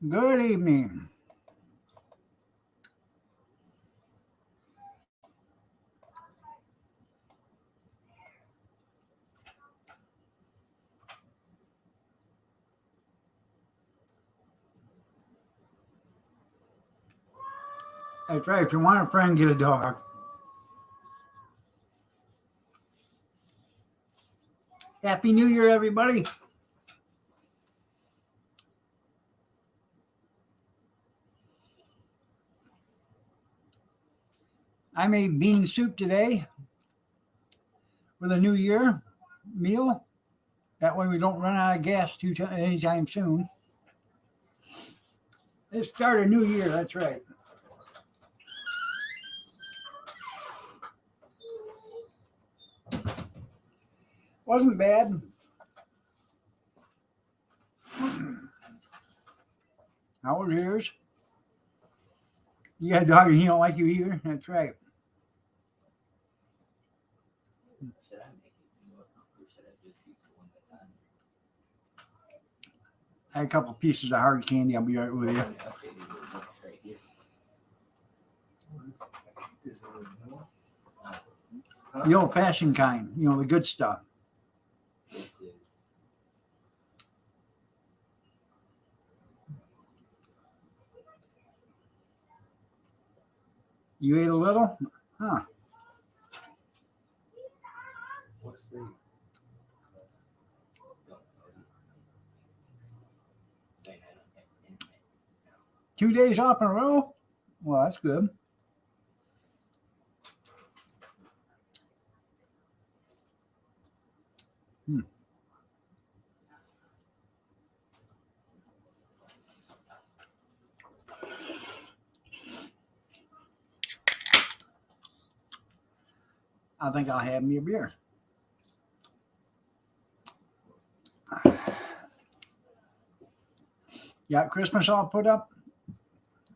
Good evening. That's right. If you want a friend, get a dog. Happy New Year, everybody. I made bean soup today for the New Year meal. That way we don't run out of gas anytime soon. Let's start a new year. That's right. Wasn't bad. How was yours? You got a dog and he don't like you either? That's right. I had a couple pieces of hard candy. I'll be right with you. The old-fashioned kind, the good stuff. You ate a little? Huh. What's the 2 days off in a row? Well, that's good. I think I'll have me a beer. Got Christmas all put up?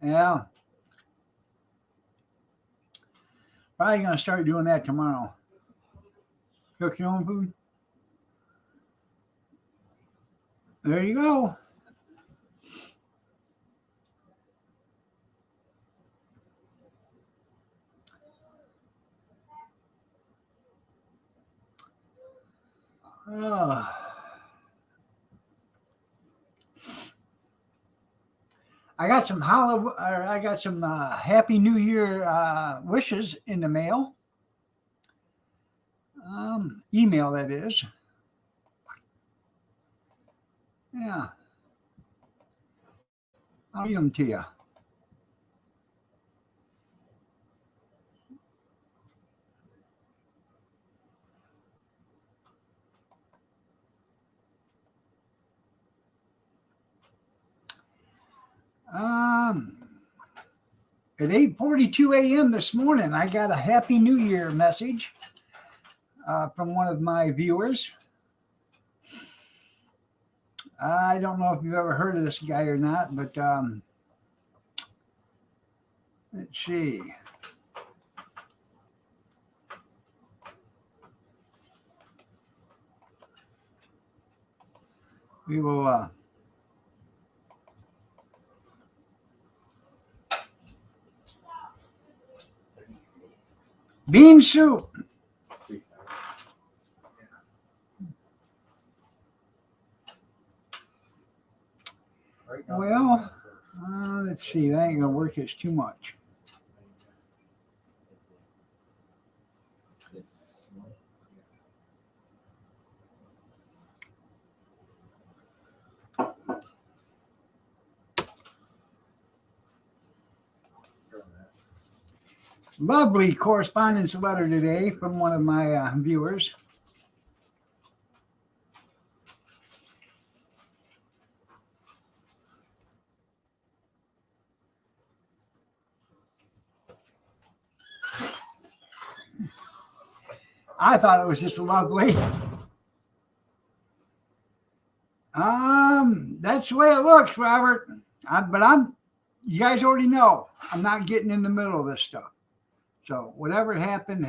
Yeah. Probably going to start doing that tomorrow. Cook your own food. There you go. I got some Happy New Year wishes in the mail. Email, that is. Yeah. I'll read them to you. At 8:42 a.m. this morning, I got a Happy New Year message from one of my viewers. I don't know if you've ever heard of this guy or not, but let's see. We will bean soup. Well, let's see. That ain't gonna work. It's too much. Lovely correspondence letter today from one of my viewers. I thought it was just lovely. That's the way it looks, Robert. You guys already know, I'm not getting in the middle of this stuff. So whatever happened.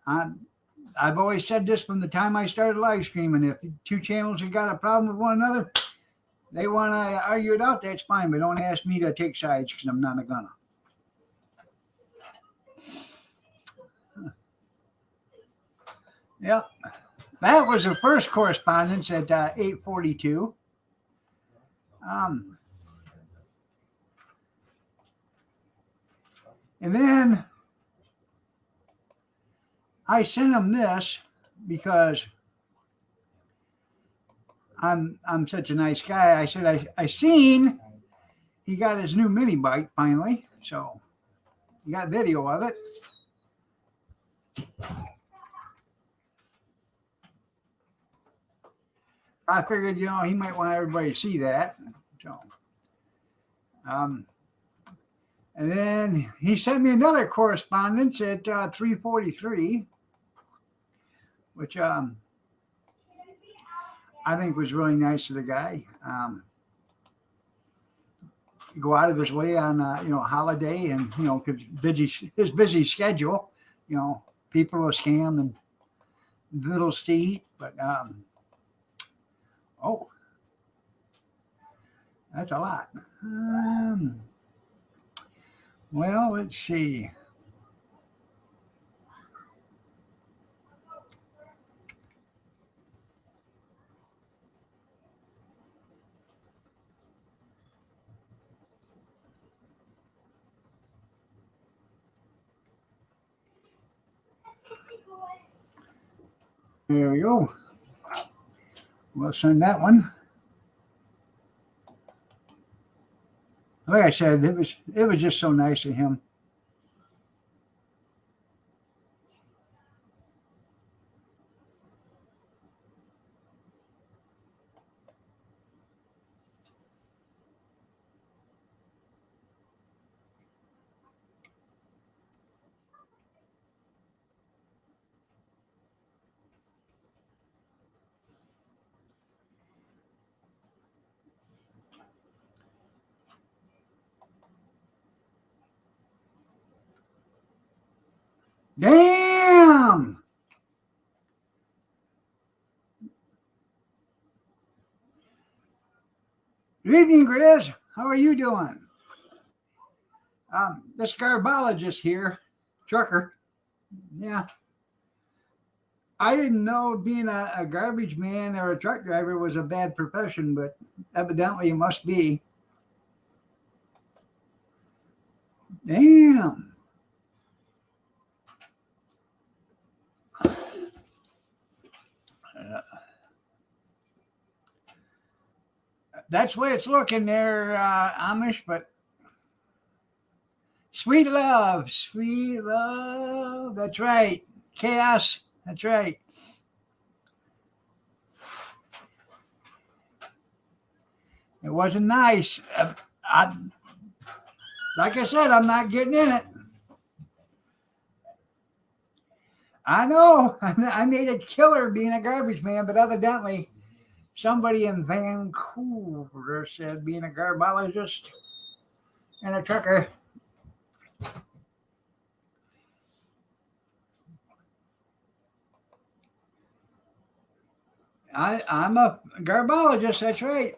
I've always said this from the time I started live streaming. If two channels have got a problem with one another, They want to argue it out, that's fine, but don't ask me to take sides because I'm not gonna. Yep. That was the first correspondence at 8:42. And then I sent him this because I'm such a nice guy. I said I seen he got his new mini bike finally, so you got video of it. I figured, he might want everybody to see that. So, and then he sent me another correspondence at 3:43, which I think was really nice of the guy. Go out of his way on holiday, and because his busy schedule, people will scam and little to eat, but oh, that's a lot. Well, let's see. There we go. We'll send that one. Like I said, it was just so nice of him. Damn! Good evening, Grizz. How are you doing? This Garbologist here, Trucker. Yeah. I didn't know being a garbage man or a truck driver was a bad profession, but evidently it must be. Damn. That's the way it's looking there, Amish, but sweet love, that's right. Chaos, that's right. It wasn't nice. Like I said, I'm not getting in it. I know. I made a killer being a garbage man, but evidently somebody in Vancouver said being a garbologist and a trucker. I'm a garbologist, that's right.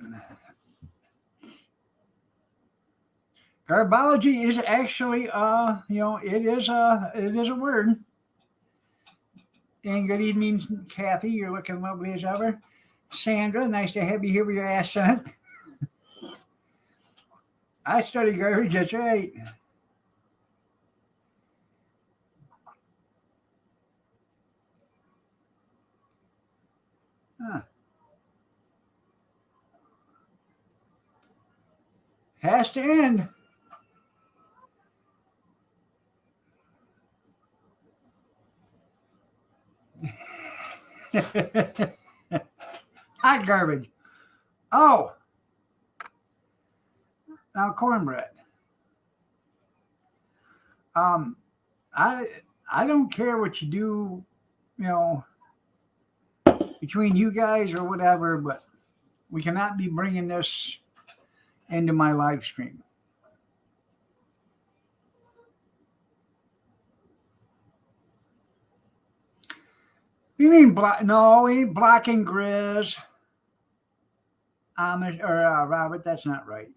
Garbology is actually it is a word. And good evening, Kathy. You're looking lovely as ever. Sandra, nice to have you here with your accent. I study garbage, that's right. Huh. Has to end. Hot garbage. Oh, now cornbread. I don't care what you do, between you guys or whatever, but we cannot be bringing this into my live stream. You mean block? No, we ain't blocking Grizz. Amish or Robert, that's not right.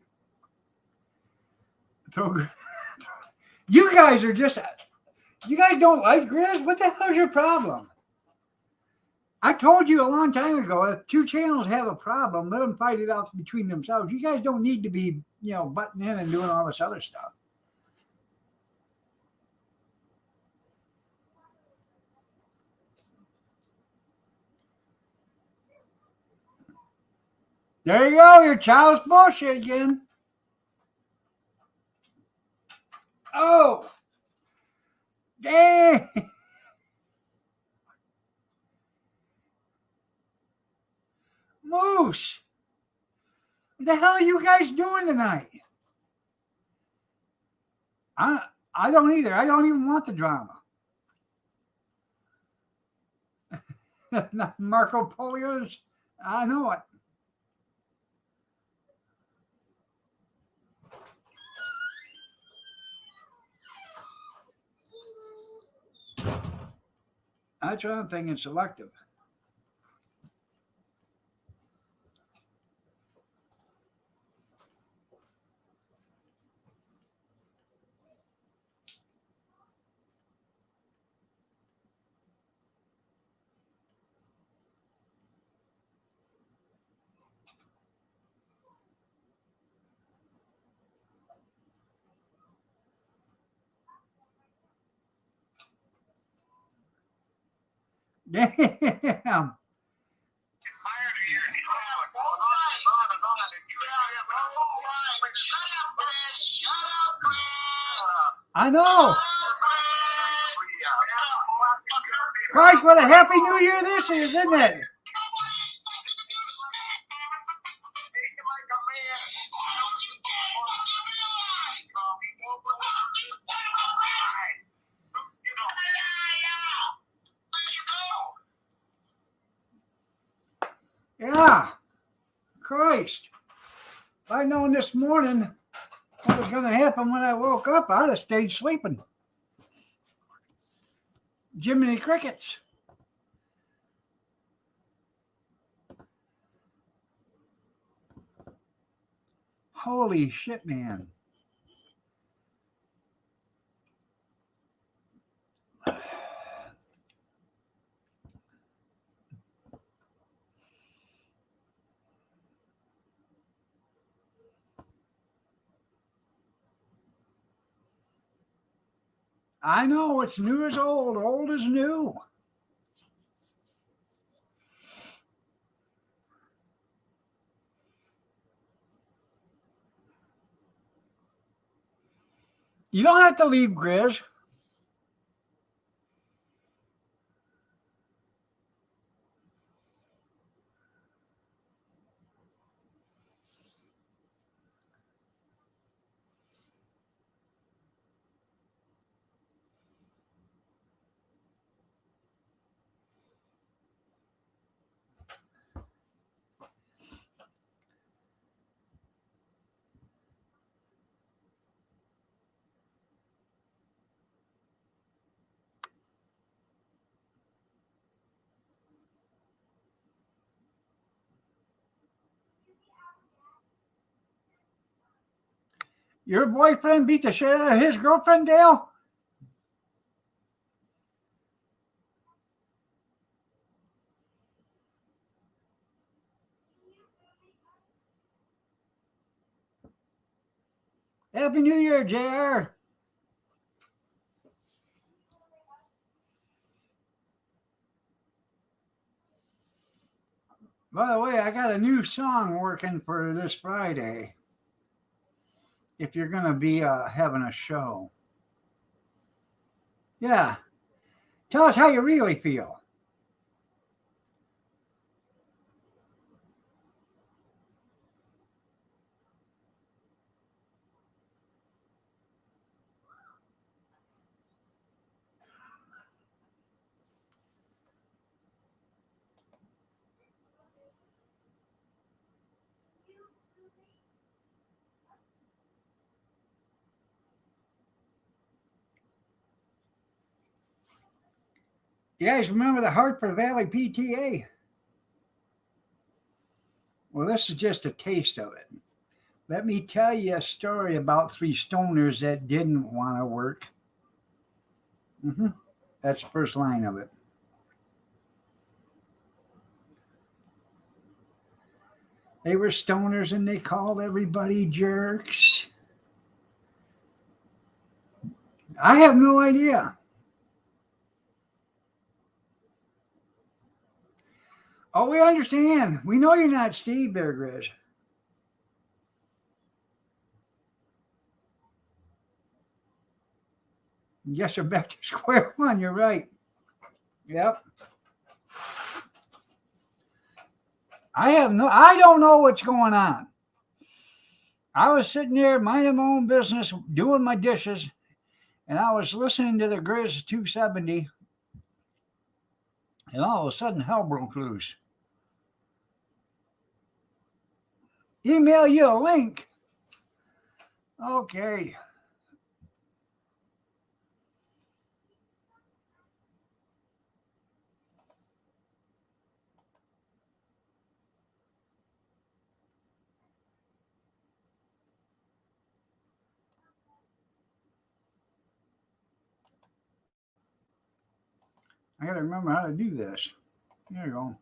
You guys are just, you guys don't like Grizz? What the hell's your problem? I told you a long time ago, if two channels have a problem, let them fight it out between themselves. You guys don't need to be, butting in and doing all this other stuff. There you go, your child's bullshit again. Oh, dang. Moose, what the hell are you guys doing tonight? I don't either. I don't even want the drama. Marco Polio's, I know it. That's what I'm thinking, selective. Damn. I know. Christ, what a happy new year this is, isn't it? Yeah. Christ. If I'd known this morning what was going to happen when I woke up, I'd have stayed sleeping. Jiminy Crickets. Holy shit, man. I know, it's new as old as new. You don't have to leave, Grizz. Your boyfriend beat the shit out of his girlfriend, Dale? Happy New Year, JR. By the way, I got a new song working for this Friday. If you're going to be having a show. Yeah. Tell us how you really feel. You guys remember the Hartford Valley PTA? Well, this is just a taste of it. Let me tell you a story about three stoners that didn't want to work. hmm That's the first line of it. They were stoners and they called everybody jerks. I have no idea. Oh, we understand. We know you're not Steve Bear Grylls. Yes, you're back to square one. You're right. Yep. I don't know what's going on. I was sitting there minding my own business, doing my dishes, and I was listening to the Grizz 270, and all of a sudden hell broke loose. Email you a link. Okay. I got to remember how to do this. There you go.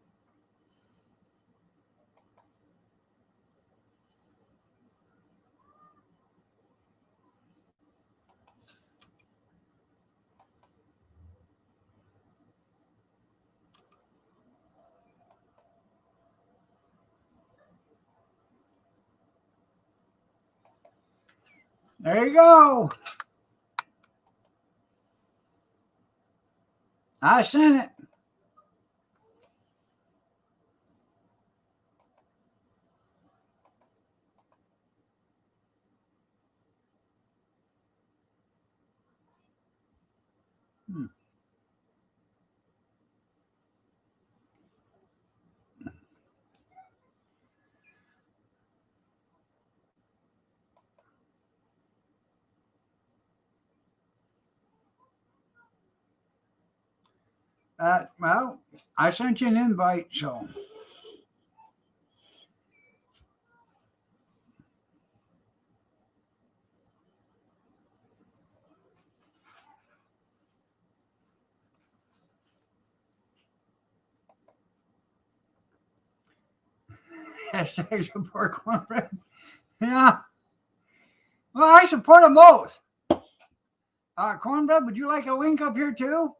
There you go. I sent it. Hmm. Well, I sent you an invite, so. Hashtag support cornbread. Yeah. Well, I support them both. Cornbread, would you like a link up here too?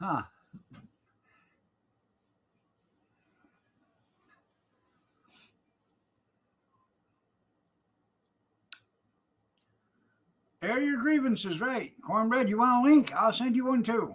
Huh. Air your grievances, right? Cornbread, you want a link? I'll send you one too.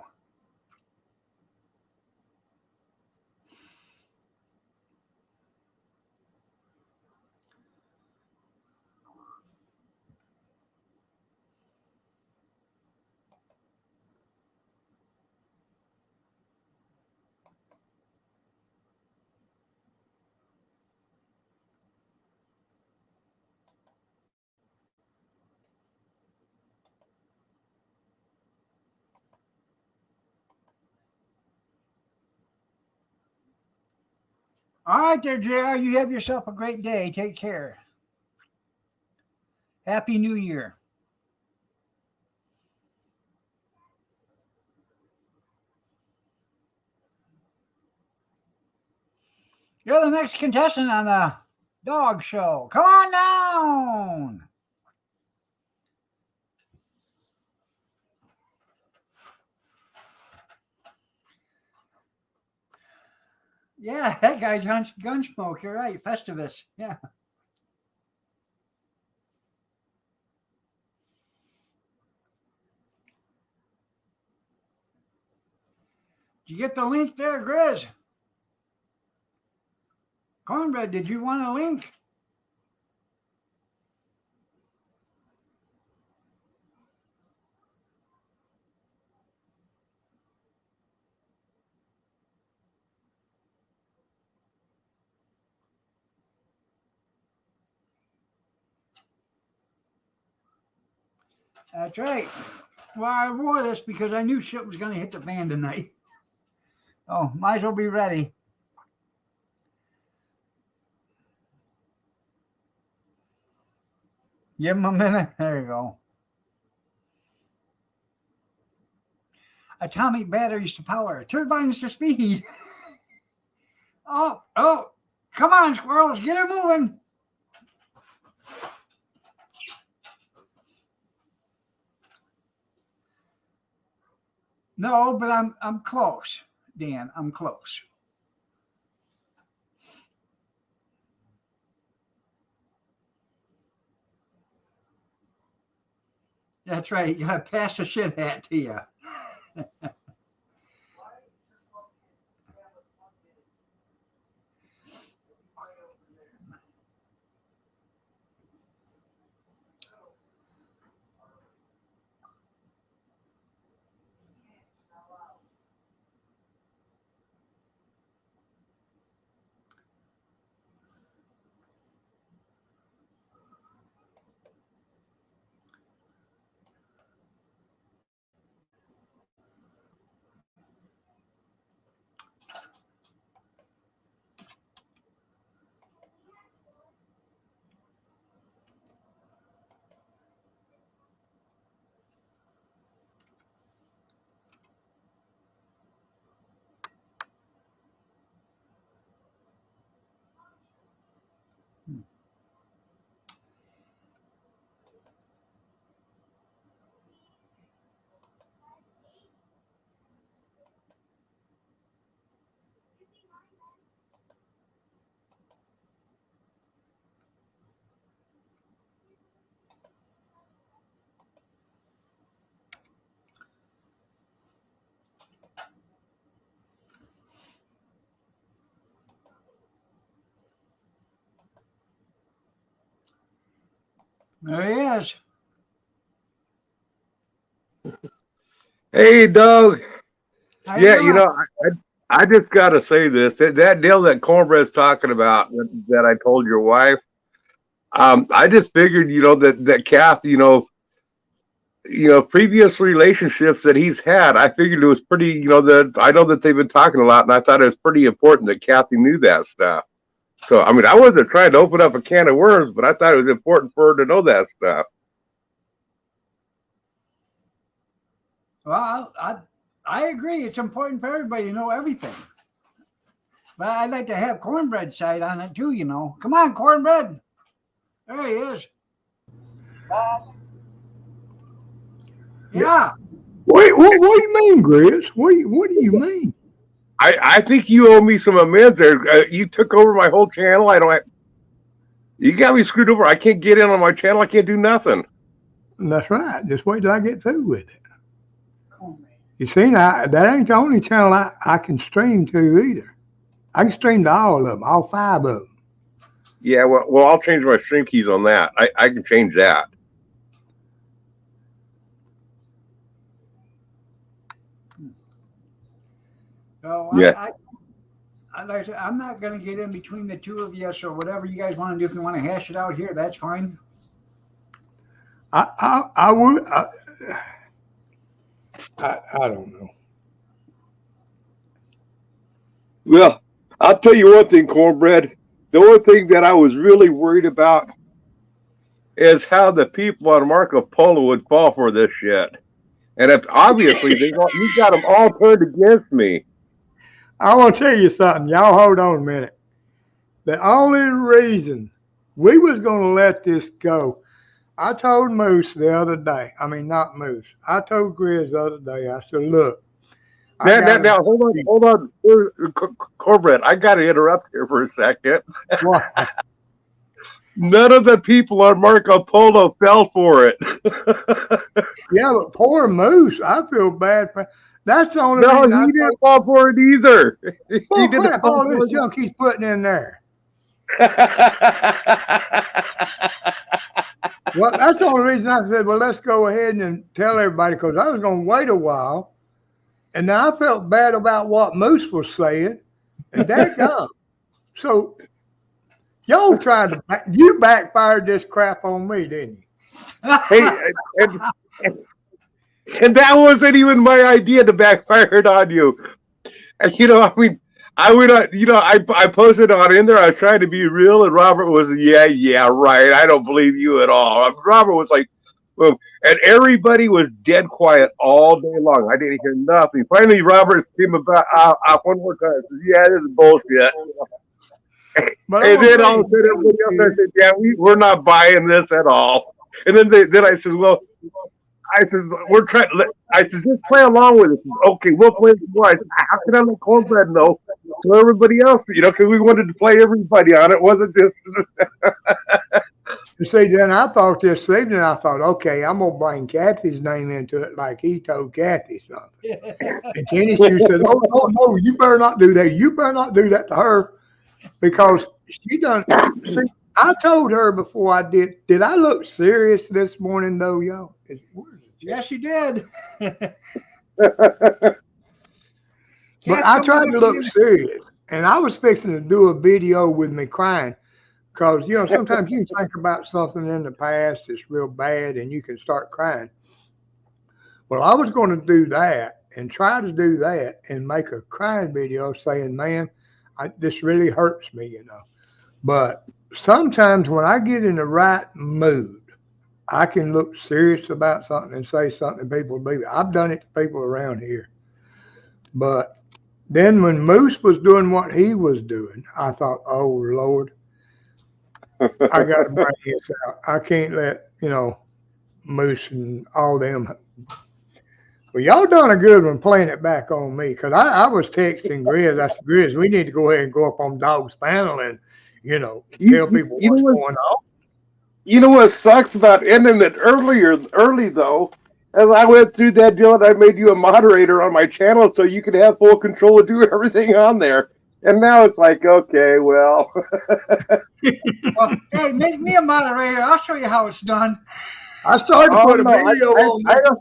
All right there, JR. You have yourself a great day. Take care. Happy New Year. You're the next contestant on the dog show. Come on down. Yeah, that guy's Gunsmoke. You're right. Festivus. Yeah. Did you get the link there, Grizz? Cornbread, did you want a link? That's right. Well, I wore this because I knew shit was going to hit the fan tonight. Oh, might as well be ready. Give him a minute. There you go. Atomic batteries to power. Turbines to speed. Oh, come on, squirrels. Get her moving. No, but I'm close, Dan. I'm close. That's right. You gotta pass the shit hat to you. There he is. Hey, Doug. How Yeah, you doing? I just got to say this. That deal that Cornbread's talking about that I told your wife, I just figured, that Kath, previous relationships that he's had, I figured it was pretty, that I know that they've been talking a lot, and I thought it was pretty important that Kathy knew that stuff. So, I mean, I wasn't trying to open up a can of worms, but I thought it was important for her to know that stuff. Well, I agree. It's important for everybody to know everything. But I'd like to have Cornbread's side on it too, Come on, Cornbread. There he is. Yeah. What do you mean, Grizz? What do you mean? I think you owe me some amends there. You took over my whole channel. You got me screwed over. I can't get in on my channel. I can't do nothing. And that's right. Just wait till I get through with it. You see, now, that ain't the only channel I can stream to either. I can stream to all of them, all 5 of them. Yeah, well, I'll change my stream keys on that. I can change that. So Yeah. like I said, I'm not going to get in between the two of you. So whatever you guys want to do, if you want to hash it out here, that's fine. I would. I don't know. Well, I'll tell you one thing, Cornbread. The only thing that I was really worried about is how the people on Marco Polo would fall for this shit. And if obviously you got them all turned against me. I want to tell you something. Y'all hold on a minute. The only reason we was going to let this go, I told Moose the other day. I mean, not Moose. I told Grizz the other day. I said, look. Now, hold on. Cornbread, I got to interrupt here for a second. None of the people on Marco Polo fell for it. Yeah, but poor Moose. I feel bad for. That's the only reason. No, he didn't fall for it either. He didn't all this junk he's putting in there. Well, that's the only reason I said, well, let's go ahead and tell everybody, because I was going to wait a while. And then I felt bad about what Moose was saying. And that gone. So y'all you backfired this crap on me, didn't you? Hey, And that wasn't even my idea to backfire on you. And, I mean, I went on, I posted on in there. I was trying to be real, and Robert was, yeah, right. I don't believe you at all. Robert was like, well, and everybody was dead quiet all day long. I didn't hear nothing. Finally, Robert came out one more time. Said, yeah, this is bullshit. And then all of a sudden, everybody else there said, yeah, we're not buying this at all. And then I said, well, we're trying. I said, just play along with it. Okay, we'll play some more. I said, how can I let Cornbread know? So everybody else, because we wanted to play everybody on it. It wasn't just. You see, then I thought this evening, okay, I'm going to bring Kathy's name into it like he told Kathy something. And Kenny Sue said, oh, no, you better not do that. You better not do that to her because she done. See, I told her before I did. Did I look serious this morning, though, y'all? Yes, you did. But I tried to look serious. And I was fixing to do a video with me crying. Because, sometimes you think about something in the past that's real bad and you can start crying. Well, I was going to do that and try to do that and make a crying video saying, man, this really hurts me, But sometimes when I get in the right mood, I can look serious about something and say something and people believe it. I've done it to people around here. But then when Moose was doing what he was doing, I thought, oh, Lord, I got to bring this out. I can't let, Moose and all them. Well, y'all done a good one playing it back on me because I was texting Grizz. I said, Grizz, we need to go ahead and go up on Dog's panel and, tell people what's going on. You know what sucks about ending it early though? As I went through that deal and I made you a moderator on my channel so you could have full control of doing everything on there. And now it's like, okay, well. Well, hey, make me a moderator. I'll show you how it's done. I started to put a video on there.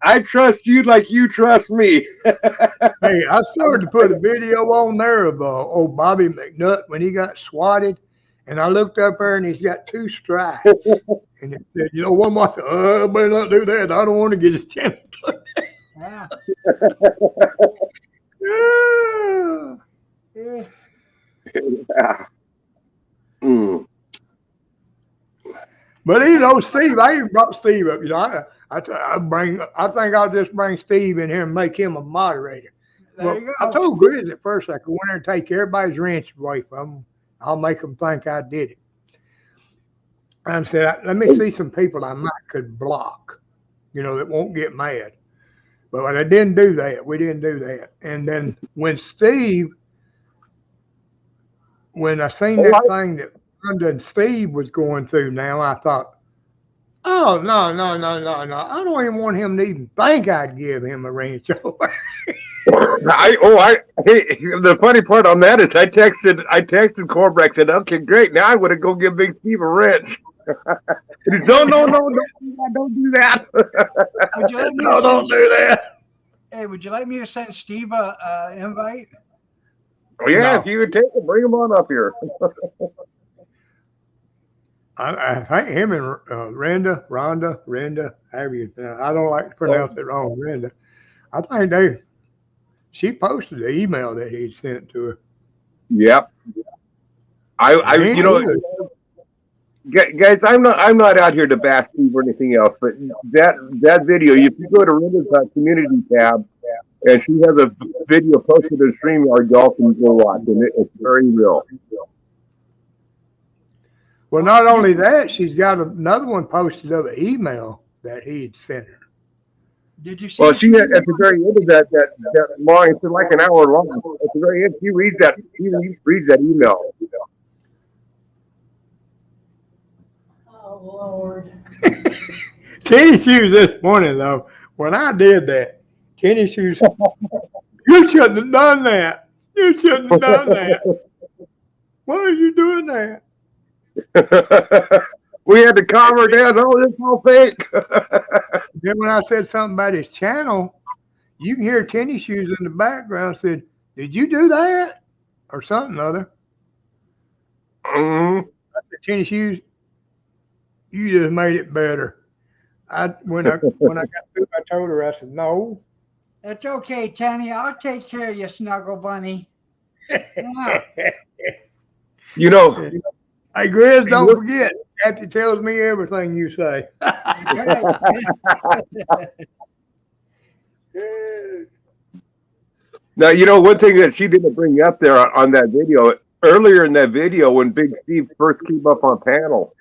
I trust you like you trust me. Hey, I started to put a video on there of old Bobby McNutt when he got swatted. And I looked up there and he's got 2 strikes. And it said, one more, I better not do that. I don't want to get his channel. Yeah. Yeah. Yeah. Mm. But Steve, I even brought Steve up. I think I'll just bring Steve in here and make him a moderator. There you go. I told Grizz at first I could go in there and take everybody's wrench away from them. I'll make them think I did it. And I said, let me see some people I might could block, that won't get mad. But I didn't do that. We didn't do that. And then when I seen that thing that Rhonda and Steve was going through now, I thought, oh, no. I don't even want him to even think I'd give him a wrench away. The funny part on that is I texted Corbrack, said, okay, great. Now I want to go give Big Steve a wrench. No, don't do that. Would you like me No, don't do that. Hey, would you like me to send Steve a invite? Oh, yeah, No. if you would take him, bring him on up here. I think him and Rhonda, however you pronounce it. I don't like to pronounce it wrong, Rhonda. I think she posted the email that he'd sent to her. Yep. Guys, I'm not out here to bash Steve or anything else, but that video, if you go to Rhonda's community tab, and she has a video posted in StreamYard, y'all can go watch, and it's very real. Well, not only that, she's got another one posted of an email that he'd sent her. Did you see? Well, she at the very end of that long, it's like an hour long. At the very end, she reads that email. Oh Lord. Kenny Shoes this morning though, when I did that, Kenny Shoes, you shouldn't have done that. You shouldn't have done that. Why are you doing that? We had to calm her down. Oh, this is all fake. Then when I said something about his channel, you can hear Kenny Shoes in the background said, "Did you do that?" or something other. Mm-hmm. I said, Kenny Shoes, you just made it better. When I got through, I told her, I said, no. It's okay, Tanny. I'll take care of you, Snuggle Bunny. Yeah. You know, Hey, Grizz, don't forget. Kathy tells me everything you say. Right. now, you know, one thing that she didn't bring up there on that video, earlier in that video, when Big Steve first came up on panel,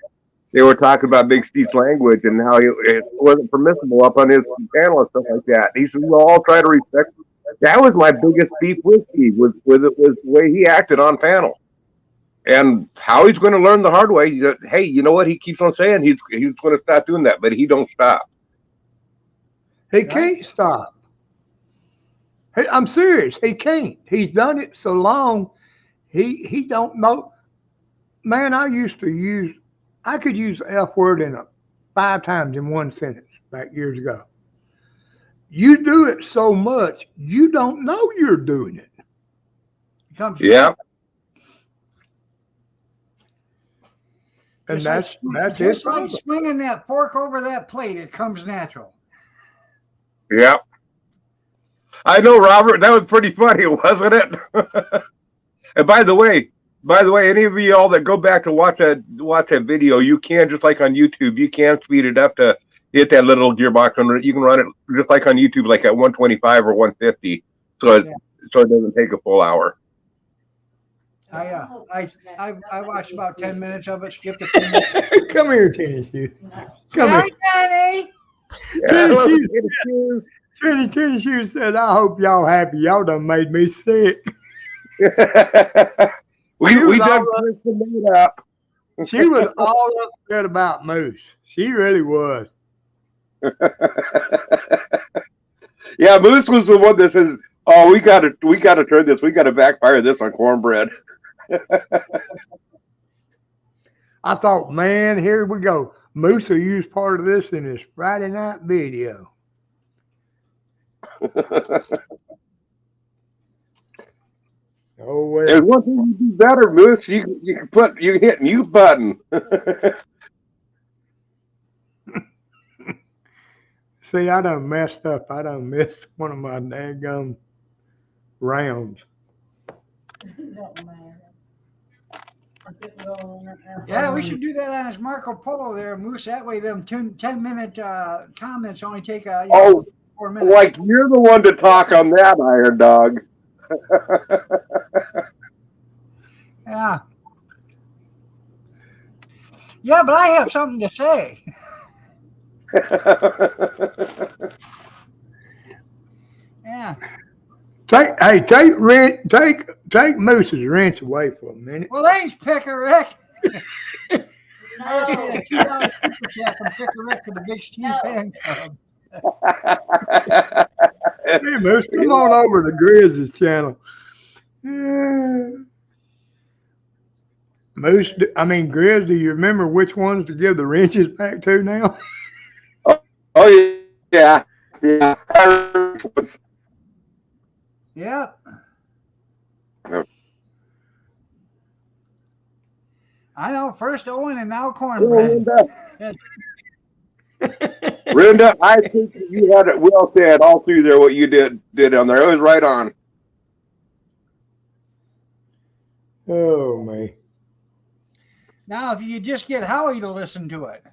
they were talking about Big Steve's language and how it wasn't permissible up on his panel and stuff like that. He said, we'll all try to respect. That was my biggest beef with Steve, was the way he acted on panel. And how he's going to learn the hard way. That, hey, you know what? He keeps on saying he's going to stop doing that, but he don't stop. He can't stop. I'm serious. He can't. He's done it so long. He don't know. Man, I could use the F word 5 times in one sentence back years ago. You do it so much, you don't know you're doing it. Yeah. And that's just it. like swinging that fork over that plate. It comes natural. Yeah. I know, Robert. That was pretty funny, wasn't it? And by the way, any of you all that go back to watch that video, you can, just like on YouTube, you can speed it up to hit that little gearbox, and you can run it just like on YouTube, like at 125 or 150, so it doesn't take a full hour. I watched about 10 minutes of it. Skipped a few minutes. Come here, Tennis Shoes. Come Hi, here. Danny. Tennis Shoes said, I hope y'all happy. Y'all done made me sick. we done made up. She was all upset about Moose. She really was. Yeah, Moose was the one that says, "Oh, we got to turn this. We got to backfire this on cornbread." I thought, man, here we go. Moose will use part of this in his Friday night video. Oh well. There's one thing you do better, Moose. You can hit mute button. See, I done messed up. I done missed one of my daggum rounds. Don't matter. I couldn't go on it now. Yeah, we should do that on his Marco Polo there, Moose. That way, them 10-minute comments only take 4 minutes. Like you're the one to talk on that, Iron Dog. Yeah. Yeah, but I have something to say. Yeah. Take Moose's wrench away for a minute. Well, thanks, Picker Rick. I just made a $2 super chat from Picker Rick to the Big Steve fan club. Hey, Moose, come on over to Grizz's channel. Moose, Grizz, do you remember which ones to give the wrenches back to now? Oh yeah. Yep. I know. First Owen and now Cornbread. Brenda, I think you had it well said all through there. What you did on there, it was right on. Oh man. Now, if you just get Howie to listen to it,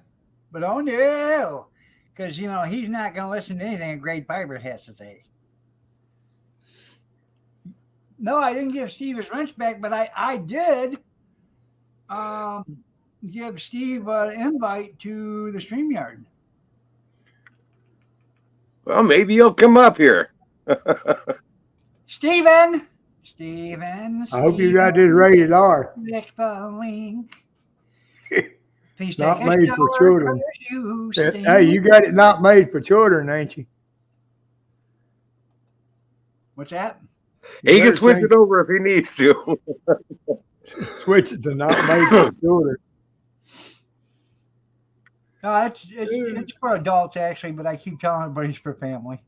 but oh no, because he's not going to listen to anything Great Fiber has to say. No, I didn't give Steve his wrench back, but I did give Steve an invite to the StreamYard. Well, maybe he'll come up here. Steven. I hope you got this rated R. Please not made for children. Hey, you got it not made for children, ain't you? What's that? He can switch it over if he needs to. Switch it to not made for children. No, it's for adults actually, but I keep telling everybody it's for family.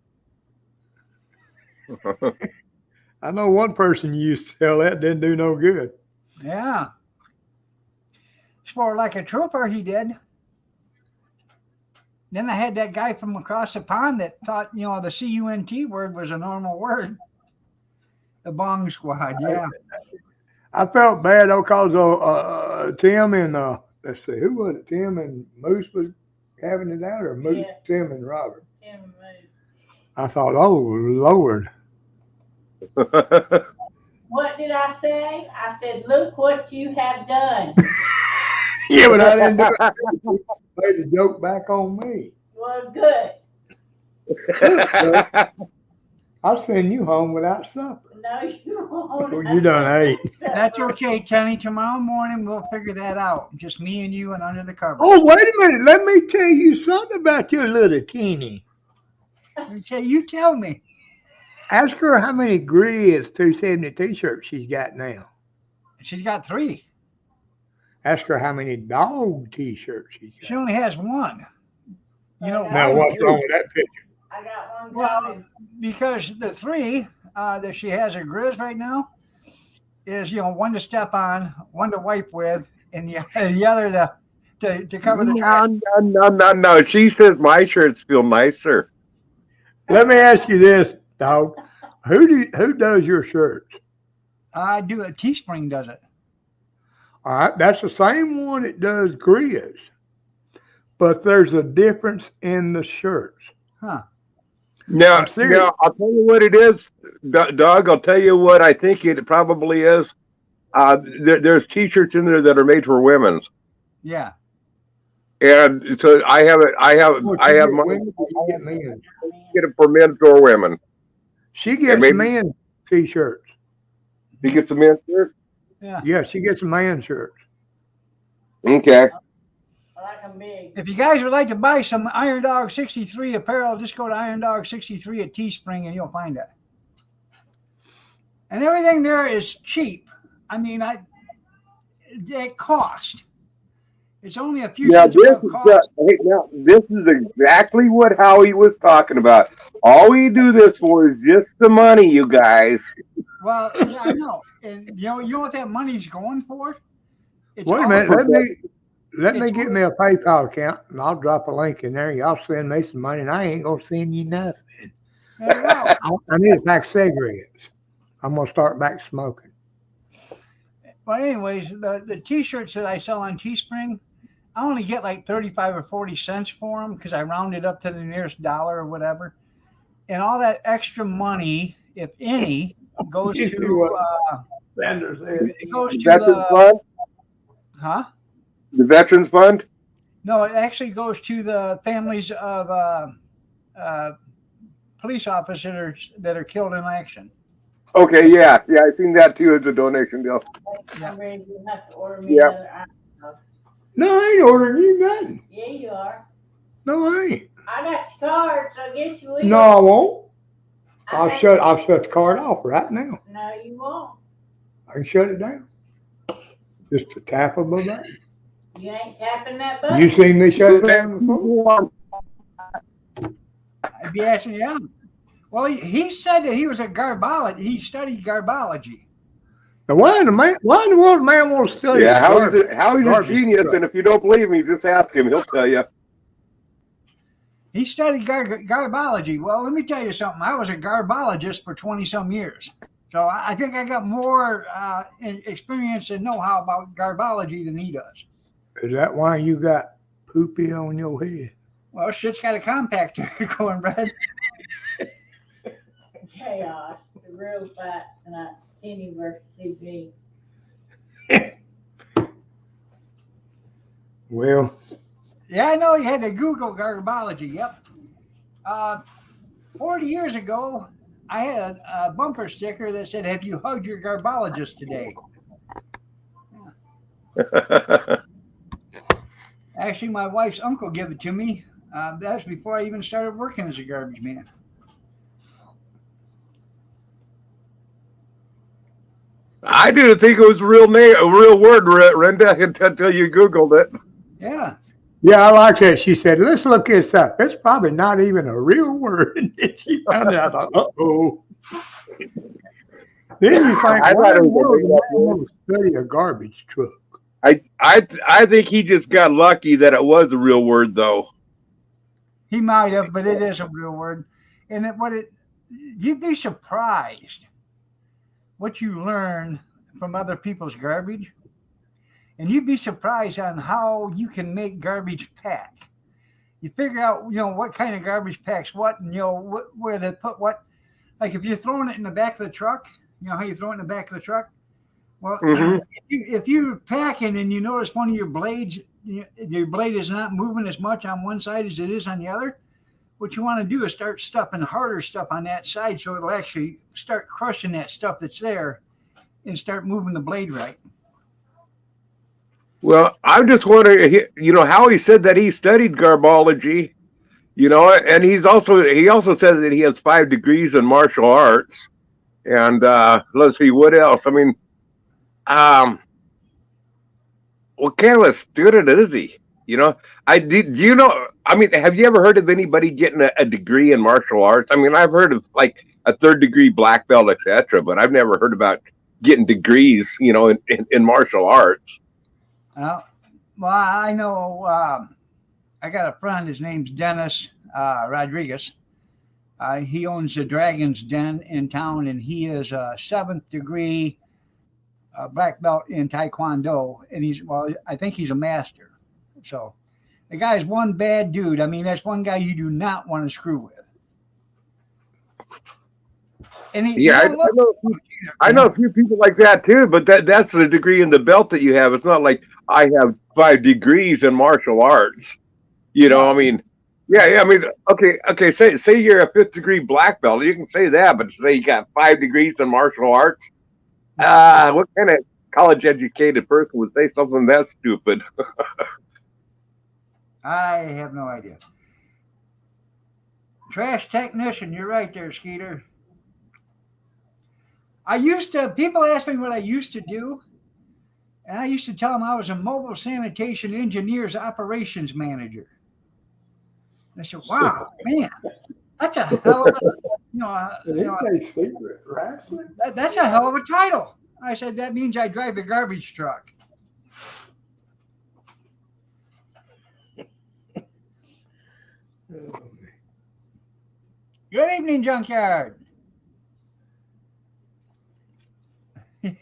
I know one person used to tell that didn't do no good. Yeah. Swore like a trooper, he did. Then I had that guy from across the pond that thought, the CUNT word was a normal word. The Bong Squad, yeah. I felt bad though, cause Tim and let's see, who was it? Tim and Moose was having it out, or Moose, Yeah. Tim and Robert. Tim and Moose. I thought, oh Lord. What did I say? I said, look what you have done. Yeah, but I didn't do it. Made a joke back on me. Was good. I'll send you home without supper. No, you won't. Well, you done ate. That's okay, Tenny. Tomorrow morning we'll figure that out. Just me and you and under the covers. Oh, wait a minute. Let me tell you something about your little teeny. Okay, you tell me. Ask her how many Grizz 270 t-shirts she's got now. She's got 3. Ask her how many dog t-shirts she's She got. only has 1. Now, what's wrong with that picture? I got one Well, coming. because the 3 that she has at Grizz right now is, one to step on, one to wipe with, and the other to cover the trash. No. She says my shirts feel nicer. Let me ask you this, dog. Who does your shirts? I do it. Teespring does it. All right, that's the same one that does Grizz. But there's a difference in the shirts. Huh. Now, I'm serious. I'll tell you what it is, Doug. I'll tell you what I think it probably is. There's T-shirts in there that are made for women's, Yeah. and so I have mine. Women, you get men. Get it for men or women. She gets maybe- men t-shirts. You get the men's shirt. Yeah, she gets man shirts. Okay. I like them big. If you guys would like to buy some Iron Dog 63 apparel, just go to Iron Dog 63 at Teespring and you'll find it. And everything there is cheap. I mean, it cost. It's only a few Now cents this above is cost. this is exactly what Howie was talking about. All we do this for is just the money, you guys. Well, yeah, I know. And you know what that money's going for? It's Wait a all minute. for- Let me get me a PayPal account, and I'll drop a link in there. Y'all send me some money, and I ain't gonna send you nothing. There you go. I need a pack of cigarettes. I'm gonna start back smoking. Well, anyways, the T-shirts that I sell on Teespring, I only get like 35 or 40 cents for them because I round it up to the nearest dollar or whatever. And all that extra money, if any, goes You to see what Sanders said. it goes to Veterans the Fund. huh? The Veterans Fund. No, it actually goes to the families of police officers that are killed in action. Okay, yeah, I seen that too as a donation deal. I'm ready. You have to order me Yeah. another Iron Dog. No, I ain't ordering you nothing. Yeah, you are. No, I ain't. I got your card, so I guess you will. No, I won't. I I'll got- shut the card off right now. No, you won't. I can shut it down. Just a tap of my button. You ain't tapping that button. You seen me shut it down before? I'd be asking you. Well, he said that he was a garbology. He studied garbology. Now, why in the world a man wants to study? Yeah, Howie's a Garbage genius, truck. and if you don't believe me, just ask him. He'll tell you. He studied garbology. Well, let me tell you something. I was a garbologist for 20-some years. So I think I got more experience and know-how about garbology than he does. Is that why you got poopy on your head? Well, shit's got a compactor cornbread. Chaos. The real fight tonight. Kenny versus CB. Well, Yeah, I know you had to Google garbology. Yep. 40 years ago, I had a bumper sticker that said, "Have you hugged your garbologist today?" Actually, my wife's uncle gave it to me. That was before I even started working as a garbage man. I didn't think it was a real name, a real word, Renda, until you Googled it. Yeah. yeah, I like that. She said, let's look this up. It's probably not even a real word. And she found it out. I thought, uh-oh. Then you think, I why thought in it the was a world made would up a man want to study a garbage truck? I think he just got lucky that it was a real word, though. He might have, but it is a real word. And you'd be surprised what you learn from other people's garbage. And you'd be surprised on how you can make garbage pack. You figure out, what kind of garbage packs what, and, where to put what. Like if you're throwing it in the back of the truck, how you throw it in the back of the truck? Well, if you're packing and you notice one of your blades, your blade is not moving as much on one side as it is on the other, what you want to do is start stuffing harder stuff on that side so it'll actually start crushing that stuff that's there and start moving the blade right. Well, I'm just wondering, how he said that he studied garbology, and he also says that he has 5 degrees in martial arts. And let's see, what else? I mean, what kind of a student is he? Have you ever heard of anybody getting a degree in martial arts? I mean, I've heard of like a 3rd degree black belt, etc., but I've never heard about getting degrees, in martial arts. Well, I know. I got a friend. His name's Dennis Rodriguez. He owns the Dragon's Den in town, and he is a 7th degree black belt in Taekwondo. And I think he's a master. So the guy's one bad dude. I mean, that's one guy you do not want to screw with. And I know a few people like that too, but that's the degree in the belt that you have. It's not like I have 5 degrees in martial arts. I mean, I mean, okay. Say you're a 5th degree black belt, you can say that, but say you got 5 degrees in martial arts. What kind of college educated person would say something that stupid? I have no idea. Trash technician, you're right there, Skeeter. People ask me what I used to do, and I used to tell them I was a mobile sanitation engineer's operations manager. And I said, wow, man, that's a hell of that's a hell of a title. I said, that means I drive the garbage truck. Good evening, Junkyard.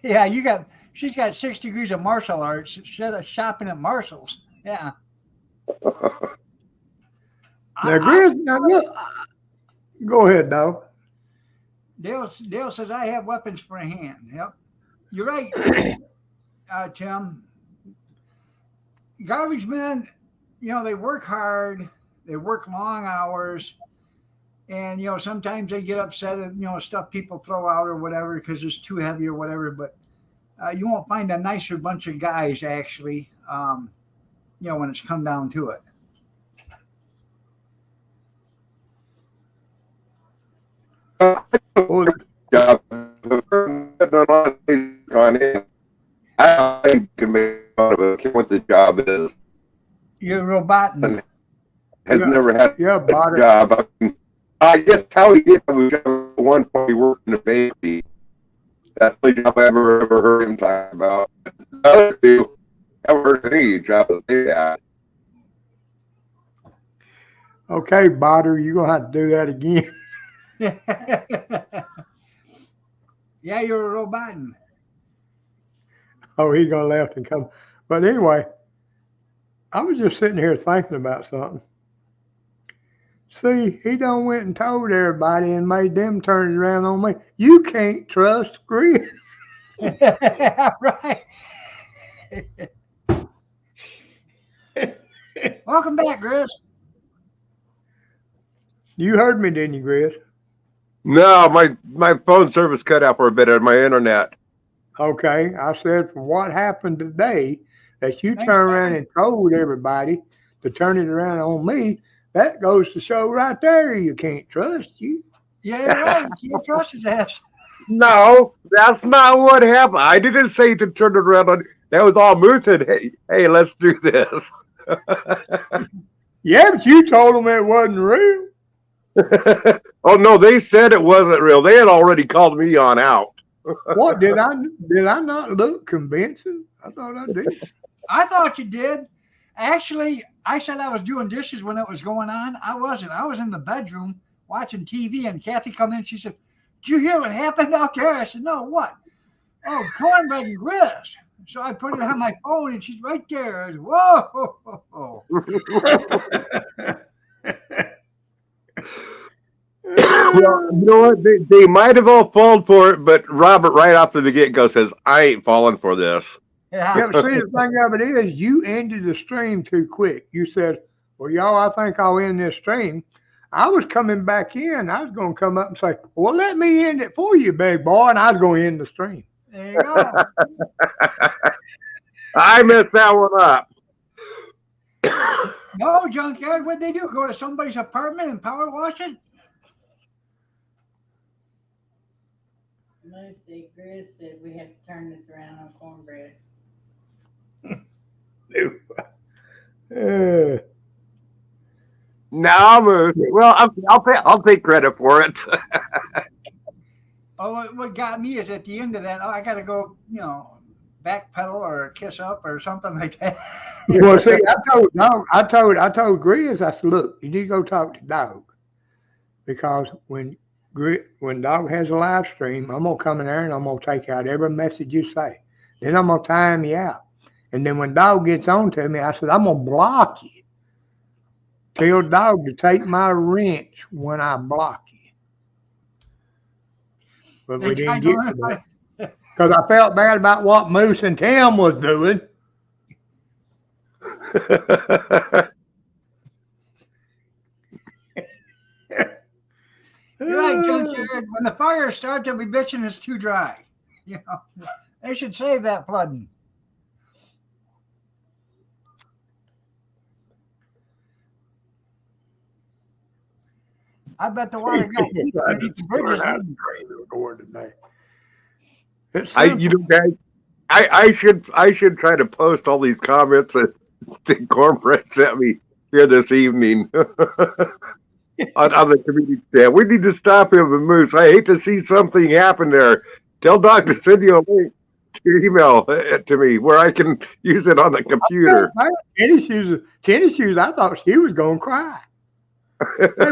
Yeah, she's got 6 degrees of martial arts instead of shopping at Marshall's. Yeah. Go ahead, dog. Dale says, I have weapons for a hand. Yep. You're right, Tim. Garbage men, they work hard. They work long hours. And, sometimes they get upset at, stuff people throw out or whatever because it's too heavy or whatever. But you won't find a nicer bunch of guys, actually, when it's come down to it. Job. I can make fun of it. What the job is. You're roboting. Has never had a job. I guess how he did was at one point he worked in a bakery. That's the job I ever heard him talk about. The other two, I never heard any job that they had. Okay, Botter, you're gonna have to do that again. Yeah, you're a roboting. Oh, he's gonna left and come. But anyway, I was just sitting here thinking about something. See, he done went and told everybody and made them turn it around on me. You can't trust Chris. Right. Welcome back, Chris. You heard me, didn't you, Chris? No, my phone service cut out for a bit on my internet. Okay, I said from what happened today that you turn around and told everybody to turn it around on me. That goes to show right there you can't trust you. Yeah, you're right. You can't trust his ass. No, that's not what happened. I didn't say to turn it around on. That was all Moose said. Hey, let's do this. Yeah, but you told them it wasn't real. Oh no, they said it wasn't real. They had already called me on out. What did I not look convincing? I thought I did. I thought you did. Actually, I said I was doing dishes when it was going on. I wasn't. I was in the bedroom watching TV, and Kathy come in. She said, "Did you hear what happened out there?" I said, "No, what?" "Oh, cornbread and grits." So I put it on my phone, and she's right there. I said, "Whoa!" Well, you know what? They might have all fallen for it, but Robert, right after the get go, says, "I ain't falling for this." Yeah. Yeah, but see, the thing of it is, you ended the stream too quick. You said, "Well, y'all, I think I'll end this stream." I was coming back in. I was going to come up and say, "Well, let me end it for you, big boy," and I was going to end the stream. There you go. I messed that one up. No, junkyard. What'd they do? Go to somebody's apartment and power wash it? Lucy, Chris said we have to turn this around on cornbread. Now I'll move. Well, I'll take credit for it. Oh, what got me is at the end of that, I got to go, backpedal or kiss up or something like that. Well, see, I told Grizz, I said, "Look, you need to go talk to Dog, because when Dog has a live stream, I'm gonna come in there and I'm gonna take out every message you say. Then I'm gonna time you out. And then when Dog gets on to me, I said, I'm gonna block you. Tell Dog to take my wrench when I block you." But we didn't get to that because I felt bad about what Moose and Tim was doing. You're right, junkyard. When the fire starts, they'll be bitching it's too dry. They should save that flooding. I bet the water got deep underneath the bridges. Guys, I should try to post all these comments that Cornbread sent me here this evening on the community tab. We need to stop him and Moose. I hate to see something happen there. Tell Doc to send you a link to your email to me where I can use it on the computer. Tennis shoes. I thought she was gonna cry. Hey,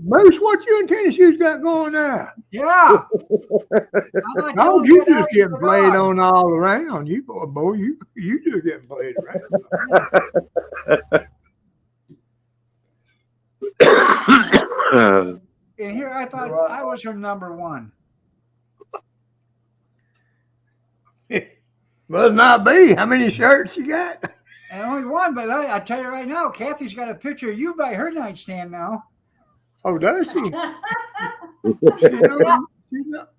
Moose, what you and Tennis shoes got going on? Yeah. No, you just getting played on all around. You boy, you just getting played around. And here I thought I was her number one. Must not be. How many shirts you got? And only one, but I tell you right now, Kathy's got a picture of you by her nightstand now. Oh, does she?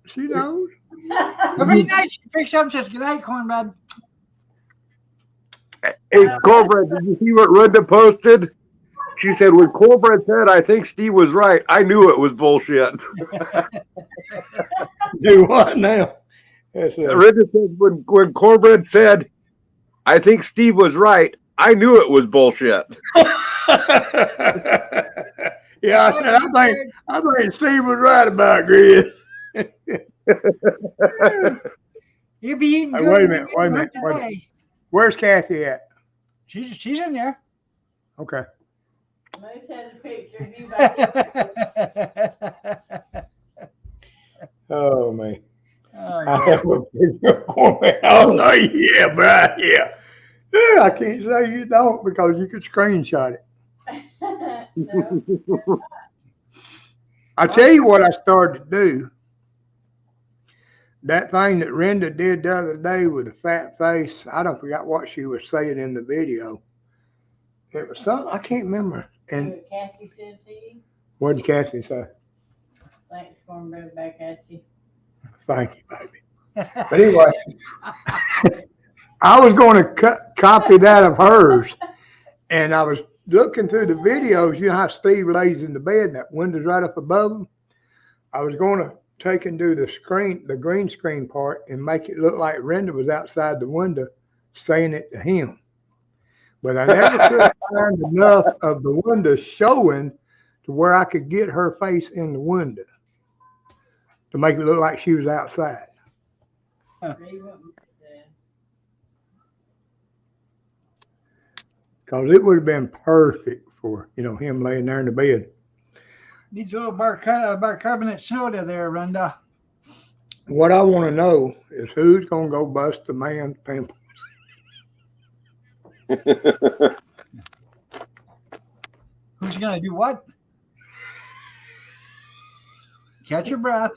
She knows. Every night she picks up and says, "Good night, cornbread." Hey, Cornbread, did you see what Rhonda posted? She said, when Cornbread said, "I think Steve was right," I knew it was bullshit. Do what now? Rhonda said, when Cornbread said, "I think Steve was right," I knew it was bullshit. Yeah, I think Steve was right about Grizz. You'll be eating good. Wait a minute. Where's Kathy at? She's in there. Okay. Moose has a picture of you by Oh man. Oh, I have a picture of Cornbread. Oh no, yeah, bro, yeah. I can't say you don't because you could screenshot it. No. I tell you what I started to do. That thing that Renda did the other day with the fat face, I don't forget what she was saying in the video. It was something, I can't remember. And What Kathy said to you? what did Kathy say? Thanks, cornbread, back at you. Thank you, baby. But anyway, I was going to copy that of hers, and I was looking through the videos. You know how Steve lays in the bed and that window's right up above him? I was going to take and do the green screen part and make it look like Renda was outside the window saying it to him. But I never could find enough of the window showing to where I could get her face in the window to make it look like she was outside. Read what Moose said. Because it would have been perfect for, him laying there in the bed. Needs a little bicarbonate soda there, Runda. What I want to know is who's going to go bust the man's pimples. Who's gonna do what? Catch your breath.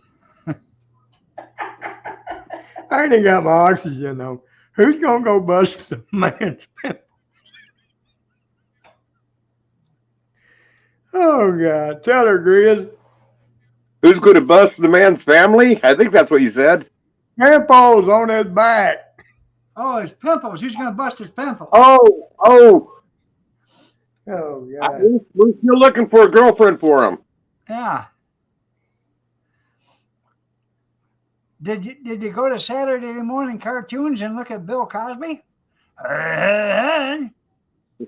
I ain't got my oxygen on. Who's going to go bust the man's pimples? Oh, God. Tell her, Grizz. Who's going to bust the man's family? I think that's what you said. Pimples on his back. Oh, his pimples. Who's gonna bust his pimples? Oh. Oh, God. We're still looking for a girlfriend for him. Yeah. Did you go to Saturday morning cartoons and look at Bill Cosby? You see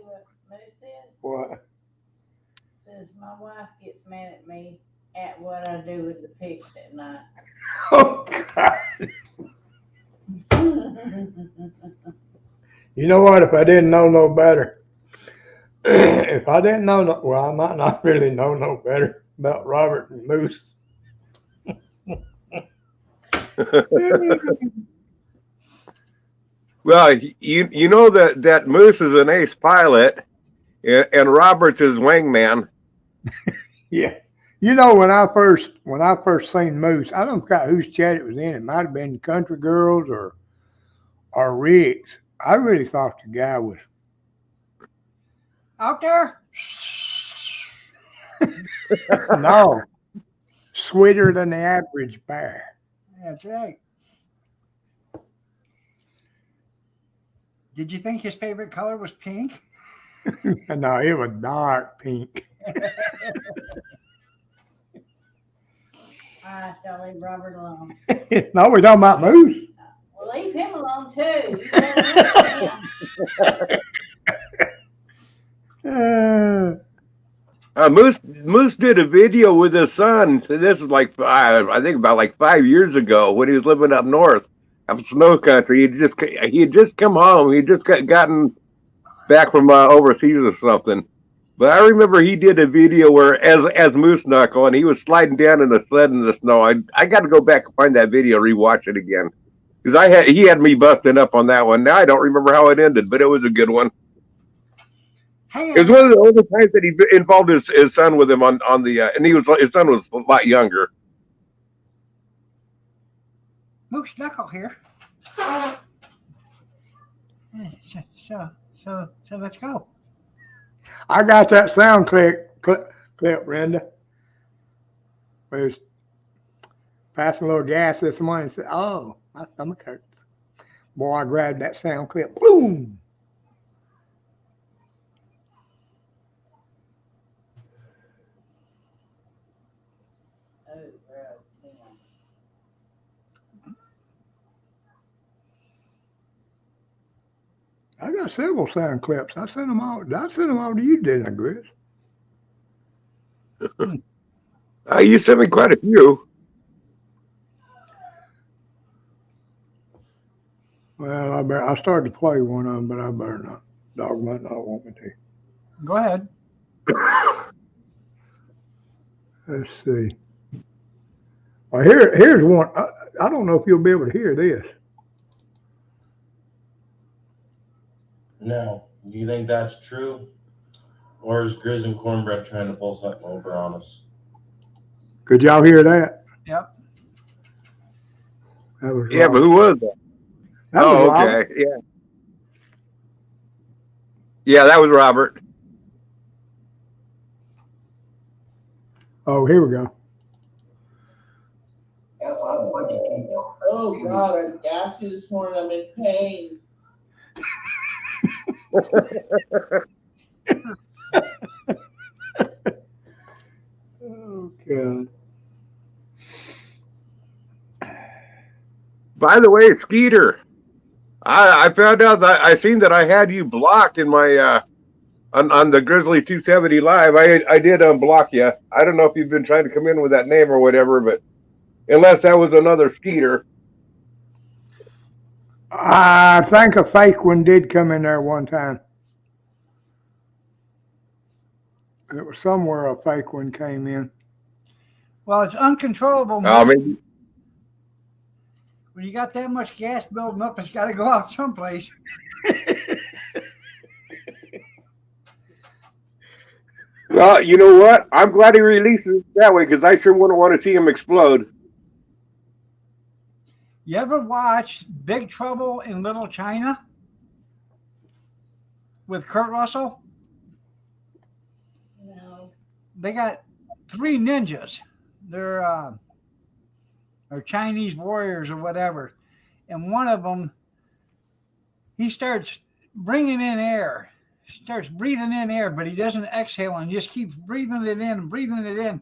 what Moose said? What? Says my wife gets mad at me at what I do with the pigs at night. Oh, God. You know what? If I didn't know no better, if I didn't know no, well, I might not really know no better about Robert and Moose. Well, you know that Moose is an ace pilot, and Robert's his wingman. Yeah. You know, when I first seen Moose, I don't forget whose chat it was in. It might have been Country Girls or Rick's. I really thought the guy was Out there? no sweeter than the average bear. That's right. Did you think his favorite color was pink? No, it was dark pink. I shall leave Robert alone. No, we're talking about Moose. Well, leave him alone too. You better leave him. Moose did a video with his son. This was like I think about like 5 years ago when he was living up north, up snow country. He had just come home. He just gotten back from overseas or something. But I remember he did a video where as Moose Knuckle and he was sliding down in the sled in the snow. I got to go back and find that video, rewatch it again, because he had me busting up on that one. Now I don't remember how it ended, but it was a good one. Hey, It was one of the only times that he involved his son with him on the and his son was a lot younger. Moose Knuckle here. So let's go. I got that sound clip, Brenda. Where he was passing a little gas this morning and said, "Oh, my stomach hurts." Boy, I grabbed that sound clip. Boom! Oh, bro, damn. I got several sound clips. I sent them all. I sent them all to you, didn't I, Grizz? You sent me quite a few. Well, I started to play one of them, but I better not. Dog might not want me to. Go ahead. Let's see. Well, here's one. I don't know if you'll be able to hear this. Now, do you think that's true? Or is Grizz and Cornbread trying to pull something over on us? Could y'all hear that? Yep. That was Yeah, but Robert. who was that? That was Oh, Robert. okay. Yeah. Yeah, that was Robert. Oh, here we go. Oh God, I'm gassy this morning. I'm in pain. Oh, God. By the way, Skeeter, I found out that I seen that I had you blocked in my on the Grizzly 270 Live. I did unblock you. I don't know if you've been trying to come in with that name or whatever, but unless that was another Skeeter. I think a fake one did come in there one time. It was somewhere a fake one came in. Well, it's uncontrollable. Oh, maybe. When you got that much gas building up, it's got to go out someplace. Well, you know what? I'm glad he releases it that way because I sure wouldn't want to see him explode. You ever watch Big Trouble in Little China with Kurt Russell? No. They got 3 ninjas. They're Chinese warriors or whatever. And one of them, he starts bringing in air. He starts breathing in air, but he doesn't exhale and just keeps breathing it in and breathing it in.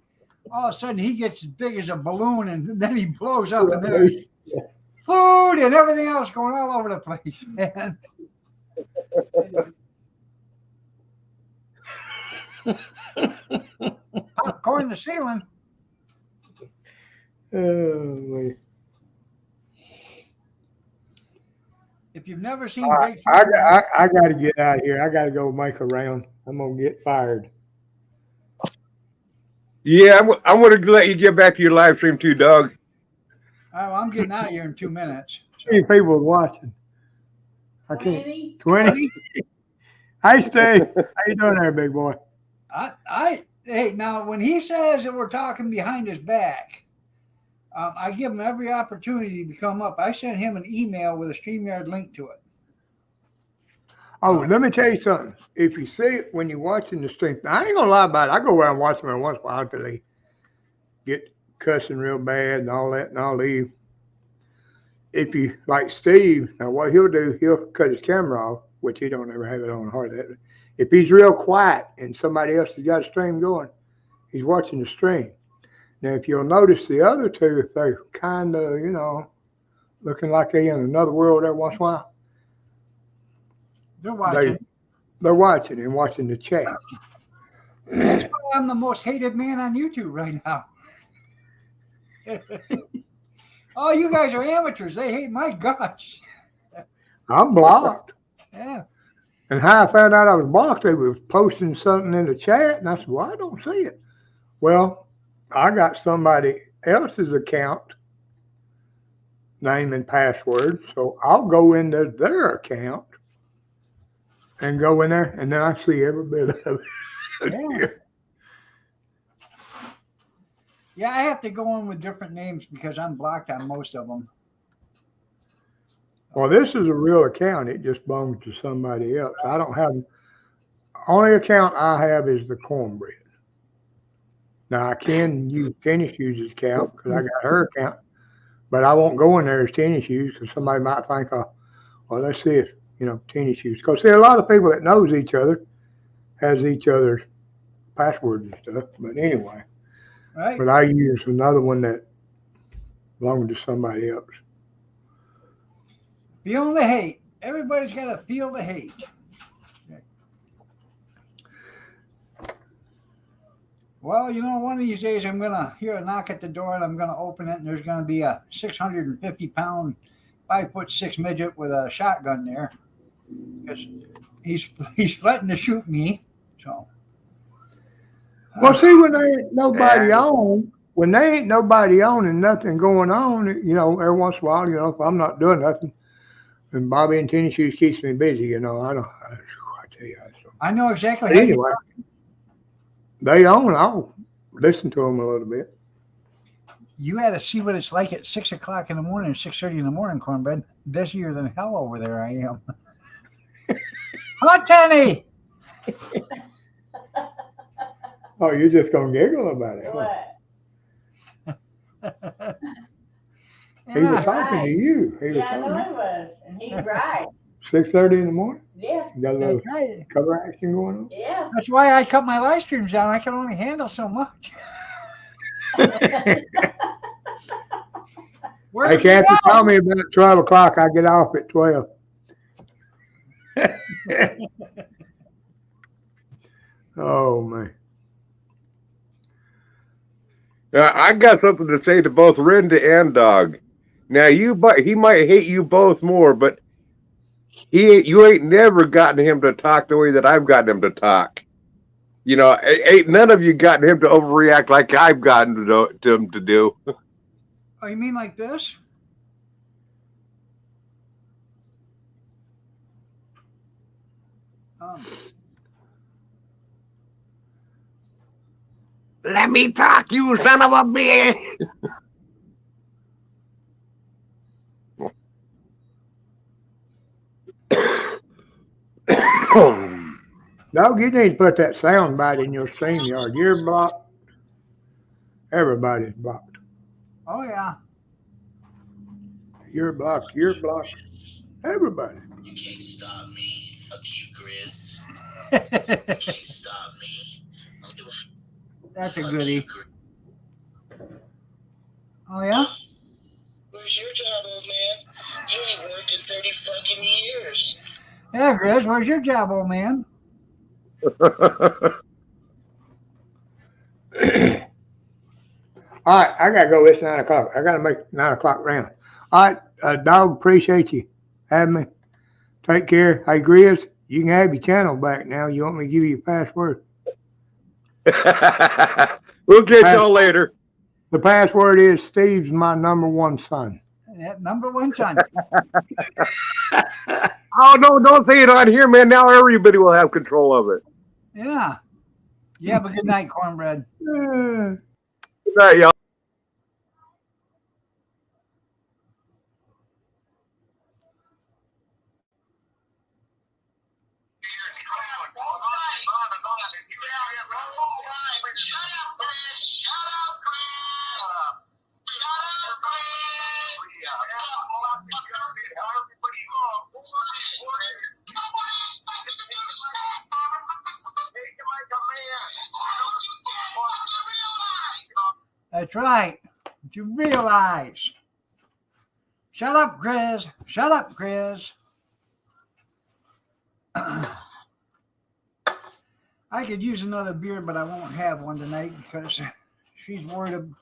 All of a sudden, he gets as big as a balloon, and then he blows up, and there's food and everything else going all over the place. Man. Popcorn in the ceiling. Oh, If you've never seen I, Big I, Trouble, I got to get out of here. I got to go make a round. I'm going to get fired. Yeah, I'm going to let you get back to your live stream too, Doug. I'm getting out of here in 2 minutes. How many people are watching? I can't. 20? 20? Hey, Steve. How you doing there, big boy? Hey, now when he says that we're talking behind his back, I give him every opportunity to come up. I sent him an email with a StreamYard link to it. Oh, let me tell you something. If you see it when you're watching the stream, I ain't gonna lie about it. I go around and watch them every once in a while until they get cussing real bad and all that, and I'll leave. If you like Steve, now what he'll do, he'll cut his camera off, which he don't ever have it on hard that. If he's real quiet and somebody else has got a stream going, he's watching the stream. Now, if you'll notice the other two, if they're kind of, looking like they in another world every once in a while, They're watching. they're watching and watching the chat. That's why I'm the most hated man on YouTube right now. Oh, you guys are amateurs. They hate my guts. I'm blocked. Yeah. And how I found out I was blocked, they was posting something in the chat, and I said, well, I don't see it. Well, I got somebody else's account name and password, so I'll go into their account and go in there, and then I see every bit of it. Yeah. Yeah, I have to go in with different names because I'm blocked on most of them. Well, this is a real account. It just belongs to somebody else. I don't have, only account I have is the cornbread. Now, I can use Tennis Shoes' account because I got her account, but I won't go in there as Tennis Shoes because somebody might think, oh, well, let's see if, Tennis Shoes. Because there are a lot of people that knows each other, has each other's passwords and stuff. But anyway, Right. but I use another one that belonged to somebody else. Feeling the hate. Everybody's got to feel the hate. Well, one of these days I'm going to hear a knock at the door and I'm going to open it and there's going to be a 650-pound, 5'6" midget with a shotgun there. Because he's threatened to shoot me. So. Well, see, when they ain't nobody on, when they ain't nobody on and nothing going on, every once in a while, if I'm not doing nothing, and Bobby and Tennis Shoes keeps me busy, I tell you. I know exactly But how anyway, they own. I'll listen to them a little bit. You had to see what it's like at 6 o'clock in the morning, 6:30 in the morning, Cornbread. Busier than hell over there I am. Hot Tenny! Oh, you're just going to giggle about it. What? He was talking to you. He was Yeah, I know talking. he was. And he's right. 6:30 in the morning? Yeah. You got a little That's right. cover action going on? Yeah. That's why I cut my live streams down. I can only handle so much. Hey, Where's Kathy, call me about 12 o'clock. I get off at 12. Oh, man. I got something to say to both Rinda and Dog. Now he might hate you both more, but you ain't never gotten him to talk the way that I've gotten him to talk. You know, ain't none of you gotten him to overreact like I've gotten to him to do. Oh, you mean like this? Let me talk, you son of a bitch. Dog, you need to put that sound bite in your StreamYard. You're blocked. Everybody's blocked. Oh yeah. You're blocked. You're blocked. Everybody. You can't stop me. Up you, Grizz. You can't stop me. That's a goodie. Oh yeah? Where's your job, old man? You ain't worked in 30 fucking years. Yeah, Grizz, where's your job, old man? All right, I gotta go. It's 9 o'clock. I gotta make 9 o'clock round. All right, dog, appreciate you having me. Take care. Hey, Grizz, you can have your channel back now. You want me to give you your password? We'll get y'all later. The password is Steve's my number one son. That number one son. Oh, no, don't say it on here, man. Now everybody will have control of it. Yeah. You have a good night, Cornbread. Yeah. Good night, y'all. That's right. Did you realize? Shut up, Grizz. Shut up, Grizz. I could use another beer, but I won't have one tonight because she's worried.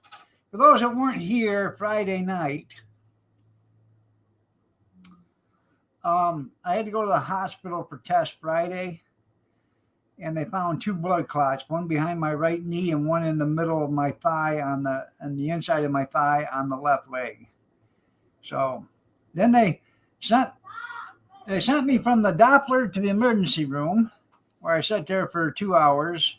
For those that weren't here Friday night, I had to go to the hospital for test Friday, and they found 2 blood clots, one behind my right knee and one in the middle of my thigh on the inside of my thigh on the left leg. So then they sent me from the Doppler to the emergency room, where I sat there for 2 hours,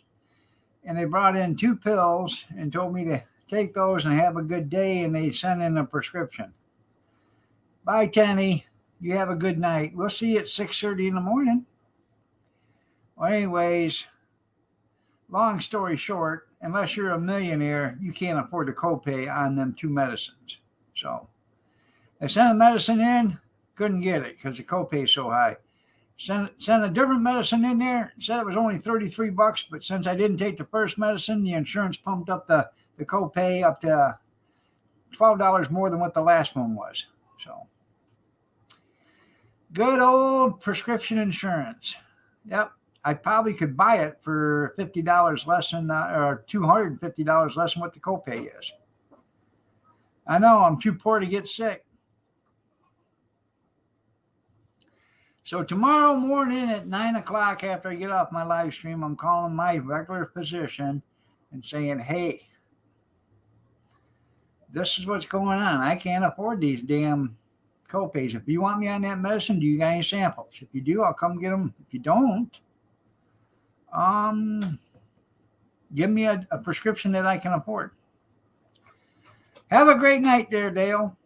and they brought in 2 pills and told me to take those and have a good day, and they sent in a prescription. Bye, Tenny. You have a good night. We'll see you at 6:30 in the morning. Well, anyways, long story short, unless you're a millionaire, you can't afford the copay on them 2 medicines. So I sent the medicine in, couldn't get it because the copay is so high. Sent a different medicine in there, said it was only $33, but since I didn't take the first medicine, the insurance pumped up the copay up to $12 more than what the last one was. So good old prescription insurance. Yep. I probably could buy it for $50 less than, or $250 less than what the copay is. I know I'm too poor to get sick. So tomorrow morning at 9 o'clock after I get off my live stream, I'm calling my regular physician and saying, hey, this is what's going on. I can't afford these damn copays. If you want me on that medicine, do you got any samples? If you do, I'll come get them. If you don't, give me a prescription that I can afford. Have a great night there, Dale.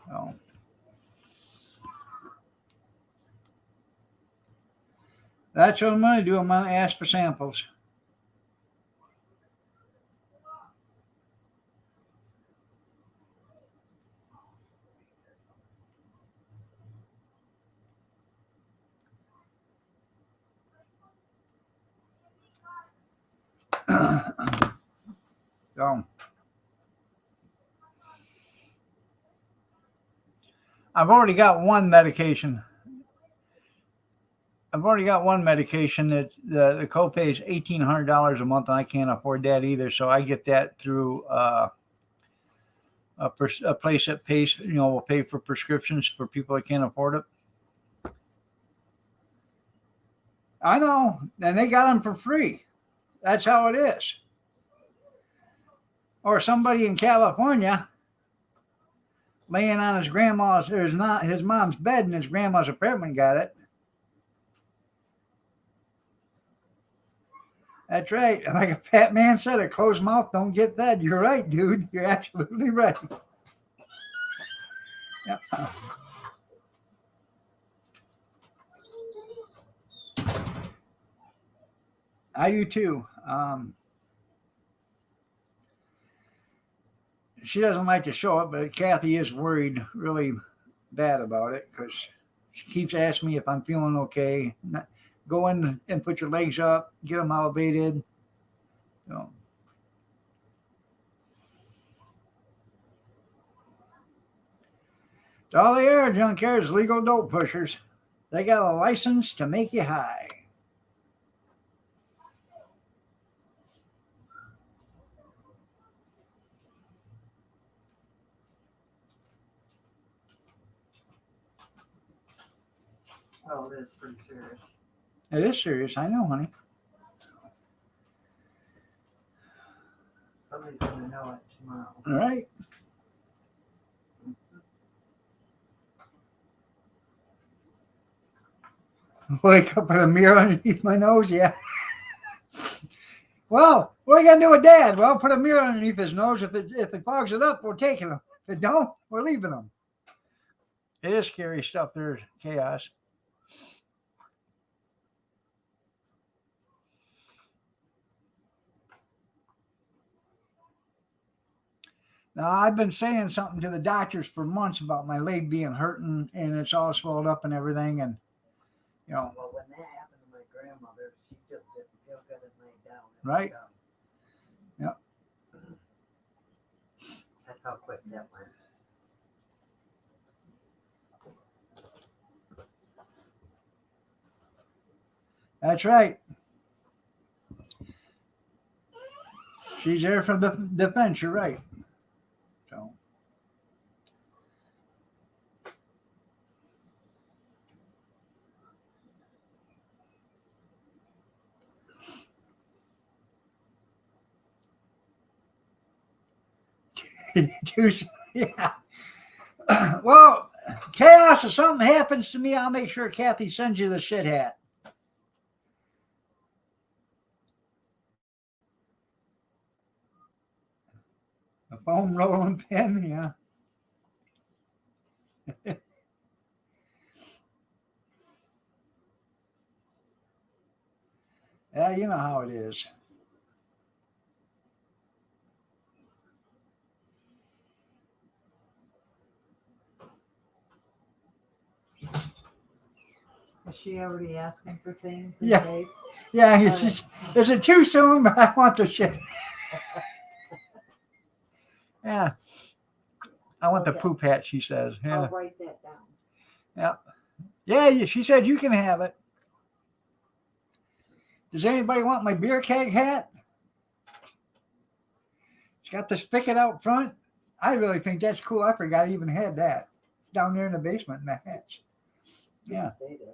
So, that's what I'm going to do. I'm going to ask for samples. So, I've already got one medication. That the copay is $1,800 a month, and I can't afford that either. So I get that through a place that pays, will pay for prescriptions for people that can't afford it. I know, and they got them for free. That's how it is. Or somebody in California laying on his grandma's, or his mom's bed, and his grandma's apartment got it. That's right. Like a fat man said, a closed mouth don't get fed. You're right, dude. You're absolutely right. Yep. I do too. She doesn't like to show it, but Kathy is worried really bad about it because she keeps asking me if I'm feeling okay. Go in and put your legs up, get them elevated. So. It's all they are, junkyards, legal dope pushers. They got a license to make you high. Oh, it is pretty serious. It is serious, I know, honey. Somebody's gonna know it tomorrow. All right. Wake up with a mirror underneath my nose, yeah. Well, what are you gonna do with Dad? Well, put a mirror underneath his nose. If it fogs it up, we're taking him. If it don't, we're leaving him. It is scary stuff. There's chaos. Now, I've been saying something to the doctors for months about my leg being hurting and it's all swelled up and everything. And, Well, when that happened to my grandmother, she just didn't feel good and laid down. Right. Yep. That's how quick that went. That's right. She's there for the defense. You're right. So. Yeah. Well, chaos, if something happens to me, I'll make sure Kathy sends you the shit hat. A foam rolling pin, yeah. Yeah, you know how it is. Is she already asking for things? Yeah. Dates? Yeah, it's just, is it too soon? But I want the shit. Yeah. I want the Okay. poop hat, she says. Yeah. I'll write that down. Yeah, she said you can have it. Does anybody want my beer keg hat? It's got the spigot out front. I really think that's cool. I forgot I even had that. It's down there in the basement in the hats. Yeah. Stay there.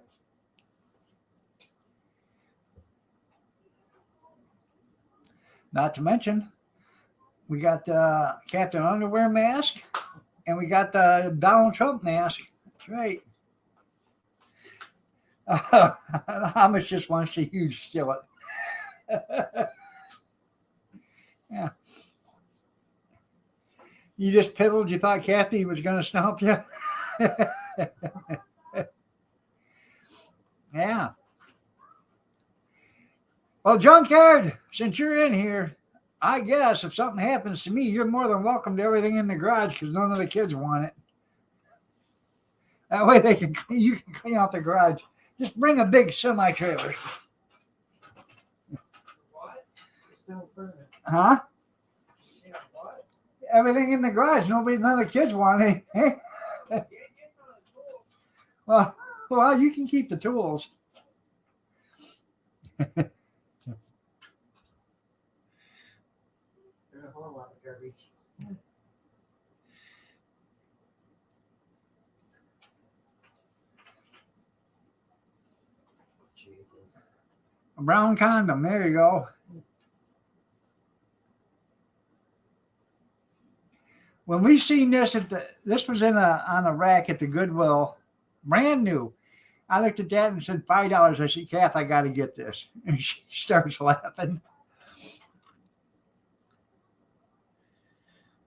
Not to mention, we got the Captain Underwear mask and we got the Donald Trump mask. That's right. Amish just wants a huge skillet. Yeah. You just piddled. You thought Kathy was going to stomp you? Yeah. Well, Junkyard, since you're in here, I guess if something happens to me, you're more than welcome to everything in the garage because none of the kids want it. That way you can clean out the garage. Just bring a big semi-trailer. What? Still burning. Huh? Yeah, what? Everything in the garage. None of the kids want it. Well, you can keep the tools. There's a whole lot of garbage. A brown condom. There you go. When we seen this this was on a rack at the Goodwill, brand new. I looked at that and said $5. I said, Kath, I got to get this. And she starts laughing.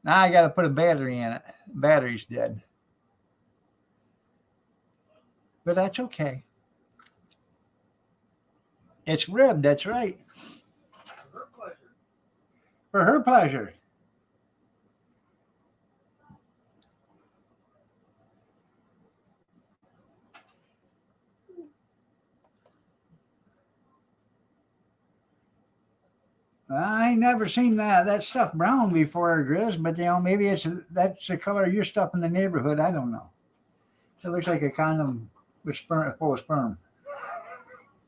Now I got to put a battery in it. Battery's dead. But that's okay. It's ribbed, that's right. For her pleasure. For her pleasure. I ain't never seen that stuff brown before, Grizz, but maybe that's the color of your stuff in the neighborhood. I don't know. It looks like a condom with sperm, full of sperm.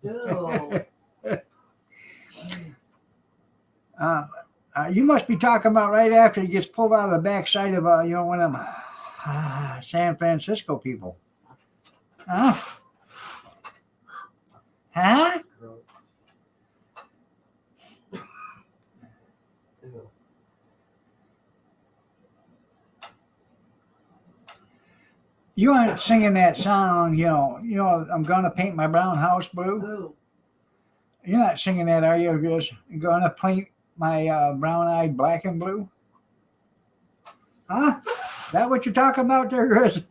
Ew. You must be talking about right after he gets pulled out of the backside of one of them San Francisco people. Huh? Huh? Gross. Ew. You aren't singing that song, I'm gonna paint my brown house blue. Who? You're not singing that, are you, Grizz? I'm gonna paint my brown eye black and blue. Huh? Is that what you're talking about there, Grizz?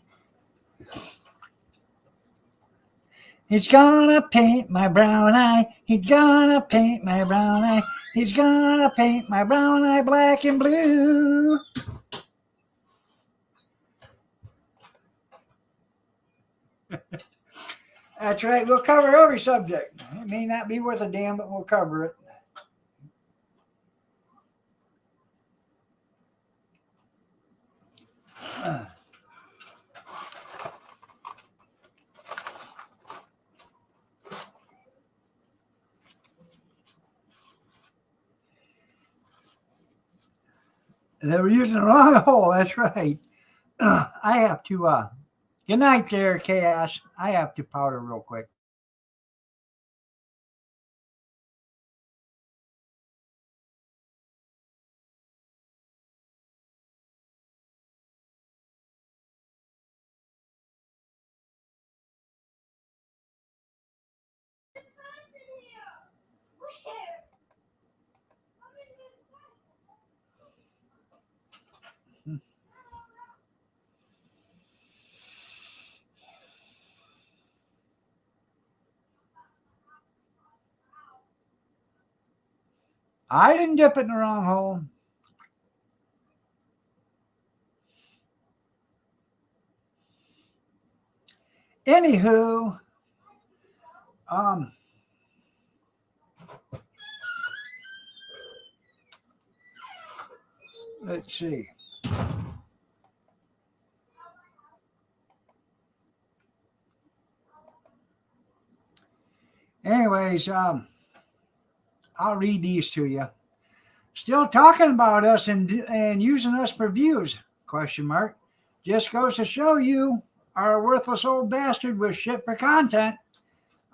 He's gonna paint my brown eye. He's gonna paint my brown eye. He's gonna paint my brown eye black and blue. That's right. We'll cover every subject. It may not be worth a damn, but we'll cover it. They were using the wrong hole. That's right. I have to. Good night there, Chaos. I have to powder real quick. I didn't dip it in the wrong hole. Anywho, let's see. Anyways, I'll read these to you. Still talking about us and using us for views? Question mark. Just goes to show you are a worthless old bastard with shit for content.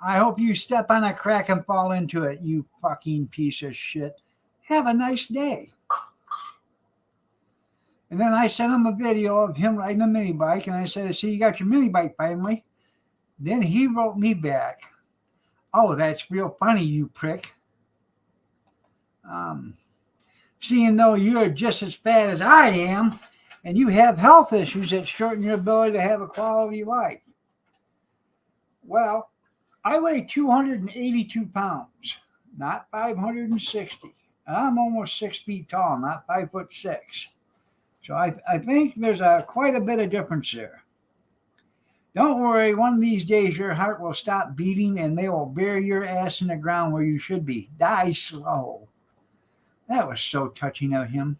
I hope you step on a crack and fall into it, you fucking piece of shit. Have a nice day. And then I sent him a video of him riding a mini bike, and I said, see, you got your mini bike finally. Then he wrote me back, oh, that's real funny, you prick. Seeing though you're just as fat as I am, and you have health issues that shorten your ability to have a quality life. Well, I weigh 282 pounds, not 560. And I'm almost 6 feet tall, not 5'6". So I think there's quite a bit of difference there. Don't worry, one of these days your heart will stop beating and they will bury your ass in the ground where you should be. Die slow. That was so touching of him.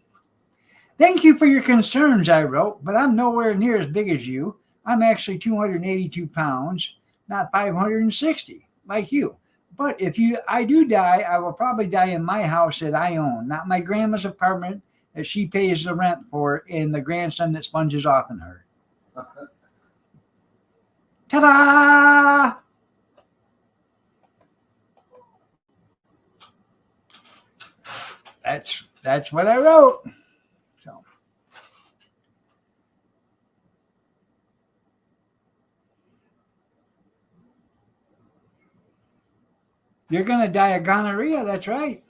Thank you for your concerns, I wrote, but I'm nowhere near as big as you. I'm actually 282 pounds, not 560, like you. But if I do die, I will probably die in my house that I own, not my grandma's apartment that she pays the rent for and the grandson that sponges off on her. Ta-da! That's what I wrote. So you're gonna die of gonorrhea, that's right.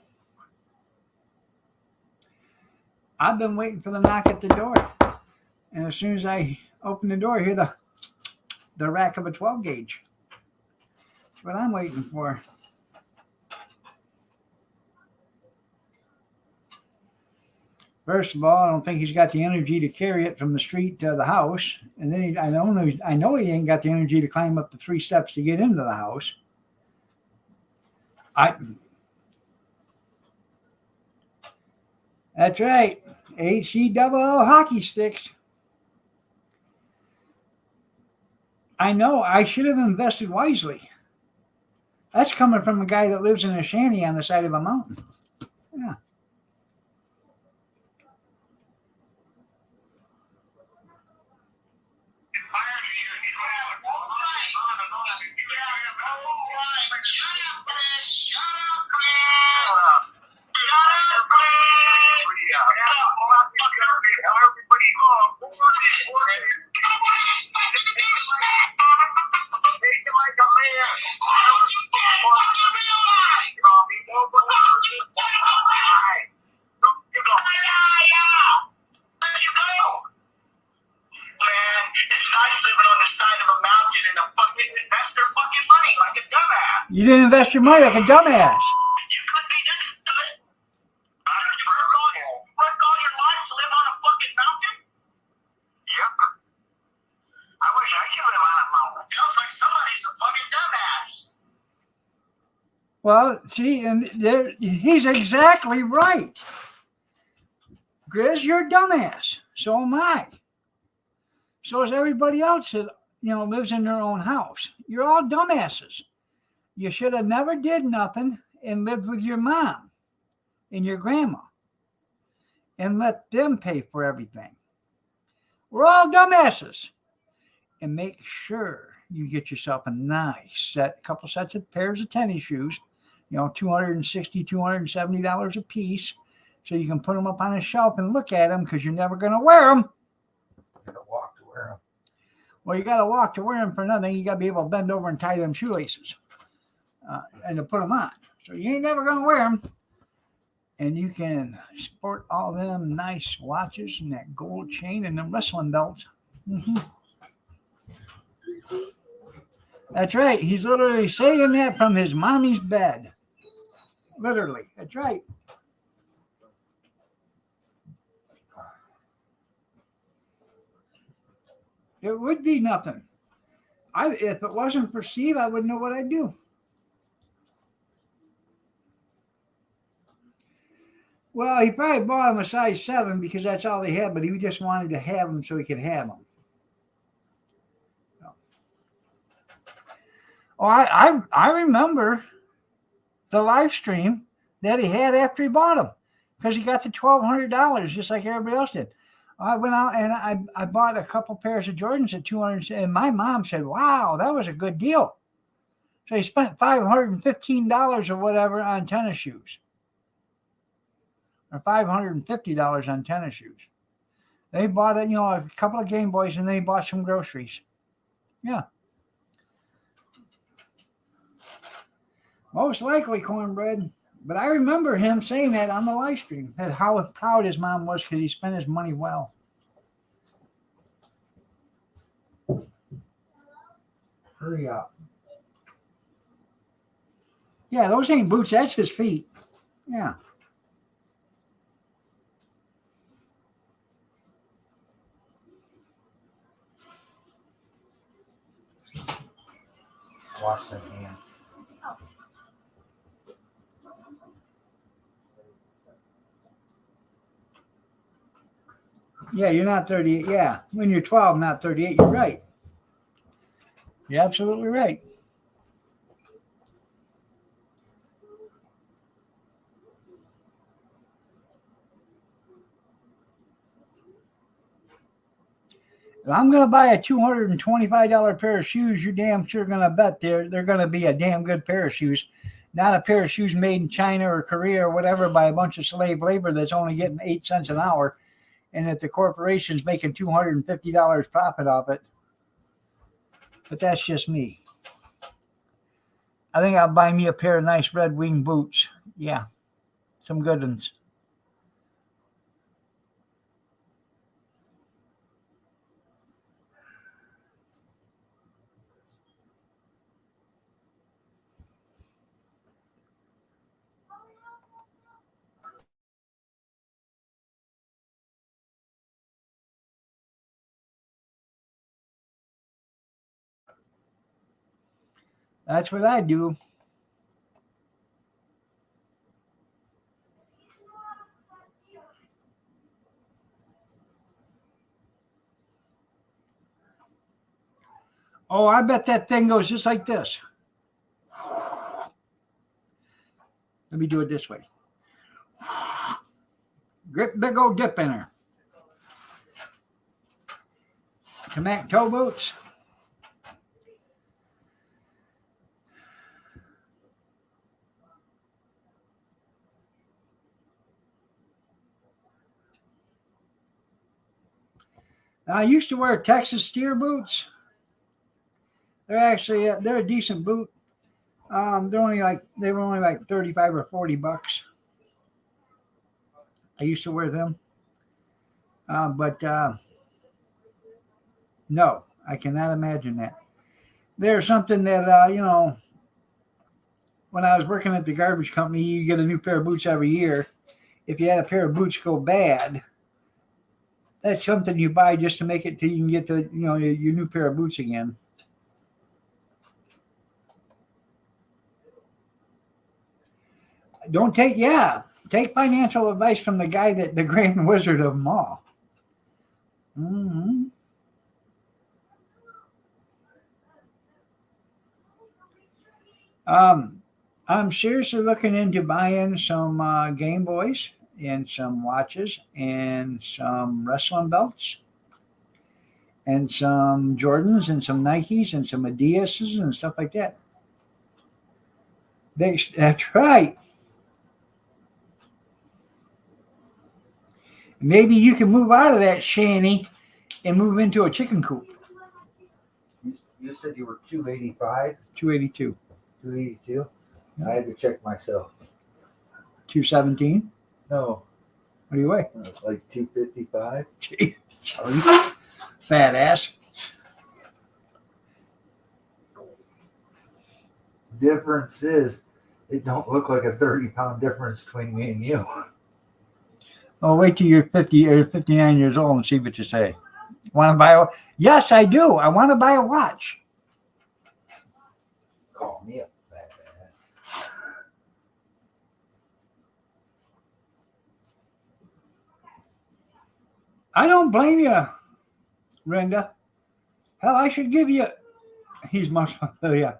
I've been waiting for the knock at the door. And as soon as I open the door, I hear the rack of a 12 gauge. That's what I'm waiting for. First of all, I don't think he's got the energy to carry it from the street to the house. And then I know he ain't got the energy to climb up the 3 steps to get into the house. That's right. HE-double-O hockey sticks. I know. I should have invested wisely. That's coming from a guy that lives in a shanty on the side of a mountain. Yeah. You didn't invest your money like a dumbass. You could be next to it. Work all your life to live on a fucking mountain? Yep. I wish I could live on a mountain. Sounds like somebody's a fucking dumbass. Well, see, and he's exactly right. Grizz, you're a dumbass. So am I. So is everybody else that lives in their own house. You're all dumbasses. You should have never did nothing and lived with your mom and your grandma and let them pay for everything. We're all dumbasses. And make sure you get yourself a nice couple sets of pairs of tennis shoes, $260, $270 a piece, so you can put them up on a shelf and look at them because you're never going to wear them. Gotta walk to wear them. Well, you got to walk to wear them for nothing. You got to be able to bend over and tie them shoelaces and to put them on. So you ain't never going to wear them. And you can sport all them nice watches and that gold chain and them wrestling belts. Mm-hmm. That's right. He's literally saying that from his mommy's bed. Literally. That's right. It would be nothing. If it wasn't for Steve, I wouldn't know what I'd do. Well, he probably bought him a size 7 because that's all they had, but he just wanted to have them so he could have them. Oh, I remember the live stream that he had after he bought them because he got the $1,200 just like everybody else did. I went out and I bought a couple pairs of Jordans at $200, and my mom said, "Wow, that was a good deal." So he spent $515 or whatever on tennis shoes, or $550 on tennis shoes. They bought a couple of Game Boys, and they bought some groceries. Yeah. Most likely cornbread. But I remember him saying that on the live stream, that how proud his mom was because he spent his money well. Hurry up. Yeah, those ain't boots. That's his feet. Yeah. Wash their hands. Yeah, you're not 38. Yeah, when you're 12, not 38, you're right. You're absolutely right. If I'm going to buy a $225 pair of shoes, you're damn sure going to bet they're going to be a damn good pair of shoes. not a pair of shoes made in China or Korea or whatever by a bunch of slave labor that's only getting 8 cents an hour, and that the corporation's making $250 profit off it. But that's just me. I think I'll buy me a pair of nice Red Wing boots. Yeah, some good ones. That's what I do. Oh, I bet that thing goes just like this. Let me do it this way. Grip, big old dip in her. Kamak toe boots. Now, I used to wear Texas steer boots. They're actually they're a decent boot. They were only like 35 or 40 bucks. I used to wear them, but no, I cannot imagine that. There's something that when I was working at the garbage company, you get a new pair of boots every year. If you had a pair of boots go bad, that's something you buy just to make it till you can get the your new pair of boots again. Take financial advice from the guy that the grand wizard of them all. Mm-hmm. I'm seriously looking into buying some Game Boys and some watches and some wrestling belts and some Jordans and some Nikes and some Adidas's and stuff like that. That's right. Maybe you can move out of that shanty and move into a chicken coop. You said you were 285, 282. 282. I had to check myself. 217. No, What do you weigh? it was like 255. Gee, sorry. Fat ass. Difference is, it don't look like a 30-pound difference between me and you. Oh, wait till you're 50 or 59 years old and see what you say. Want to buy a? Yes, I do. I want to buy a watch. Call me a fat ass. I don't blame you, Brenda. Hell, I should give you. He's much. Yeah.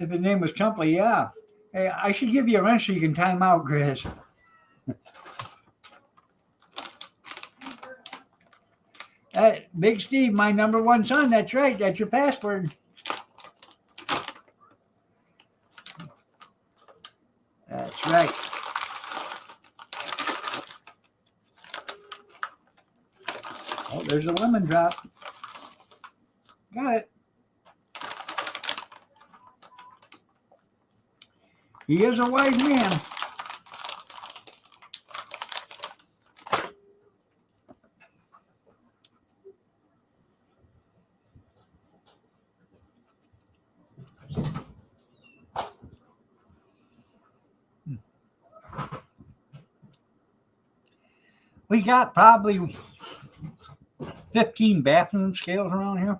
If his name was Chumpley, yeah. Hey, I should give you a wrench so you can time out, Grizz. Big Steve, my number one son. That's right. That's your password. That's right. Oh, there's a lemon drop. Got it. He is a wise man. We got probably 15 bathroom scales around here.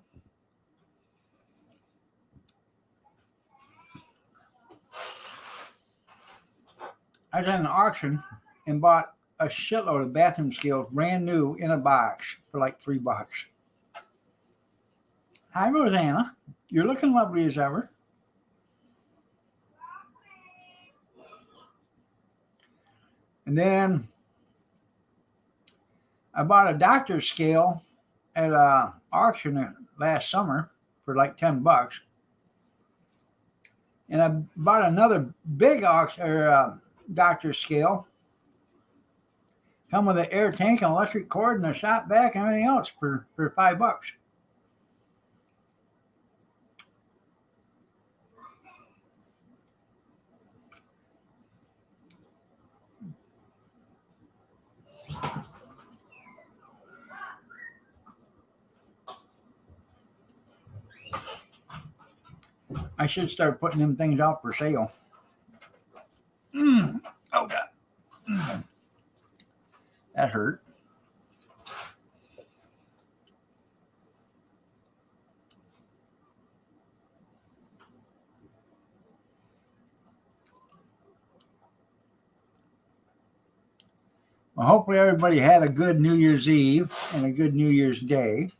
I was at an auction and bought a shitload of bathroom scales brand new in a box for like $3. Hi, Rosanna. You're looking lovely as ever. And then I bought a doctor's scale at an auction last summer for like $10. And I bought another big doctor scale. Come with an air tank, an electric cord, and a shot back, and everything else for $5. I should start putting them things out for sale. Oh, God. That hurt. Well, hopefully everybody had a good New Year's Eve and a good New Year's Day.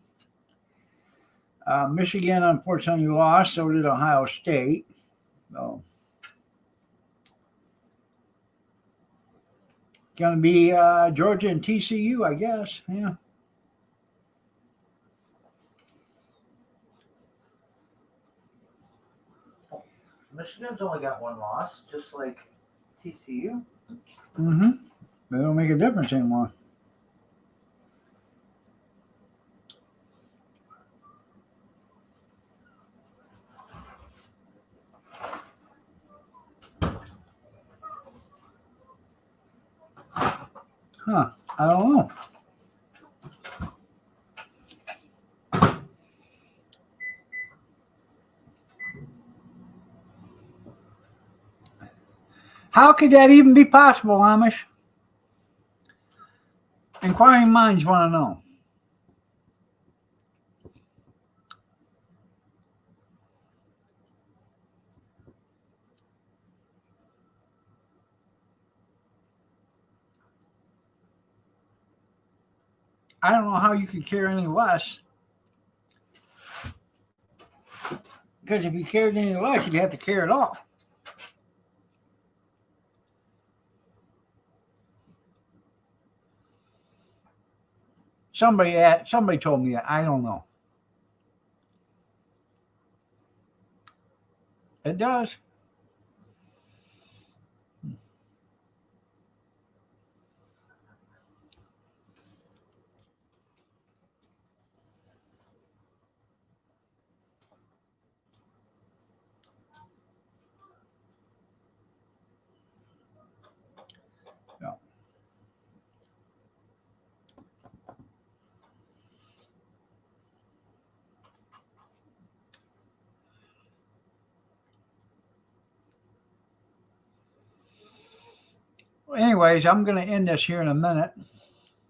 Michigan unfortunately lost, so did Ohio State. So going to be Georgia and TCU, I guess. Yeah. Michigan's only got one loss, just like TCU. Mm-hmm. They don't make a difference anymore. Huh. I don't know. How could that even be possible, Amish? Inquiring minds want to know. I don't know how you could care any less. Because if you cared any less, you'd have to care at all. Somebody told me that. I don't know. It does. Yeah. Well, anyways, I'm going to end this here in a minute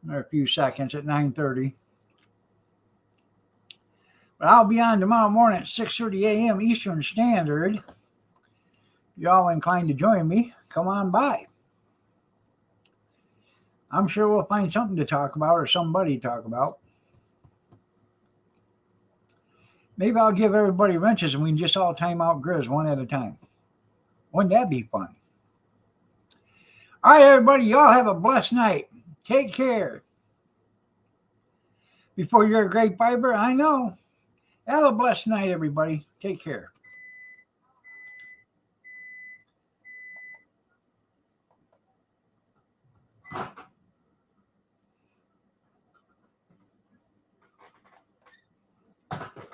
or a few seconds at 9:30. But I'll be on tomorrow morning at 6:30 a.m. Eastern Standard. Y'all inclined to join me, come on by. I'm sure we'll find something to talk about or somebody to talk about. Maybe I'll give everybody wrenches and we can just all time out Grizz one at a time. Wouldn't that be fun? All right, everybody, y'all have a blessed night. Take care. Before you're a great fiber, I know. Have a blessed night, everybody. Take care.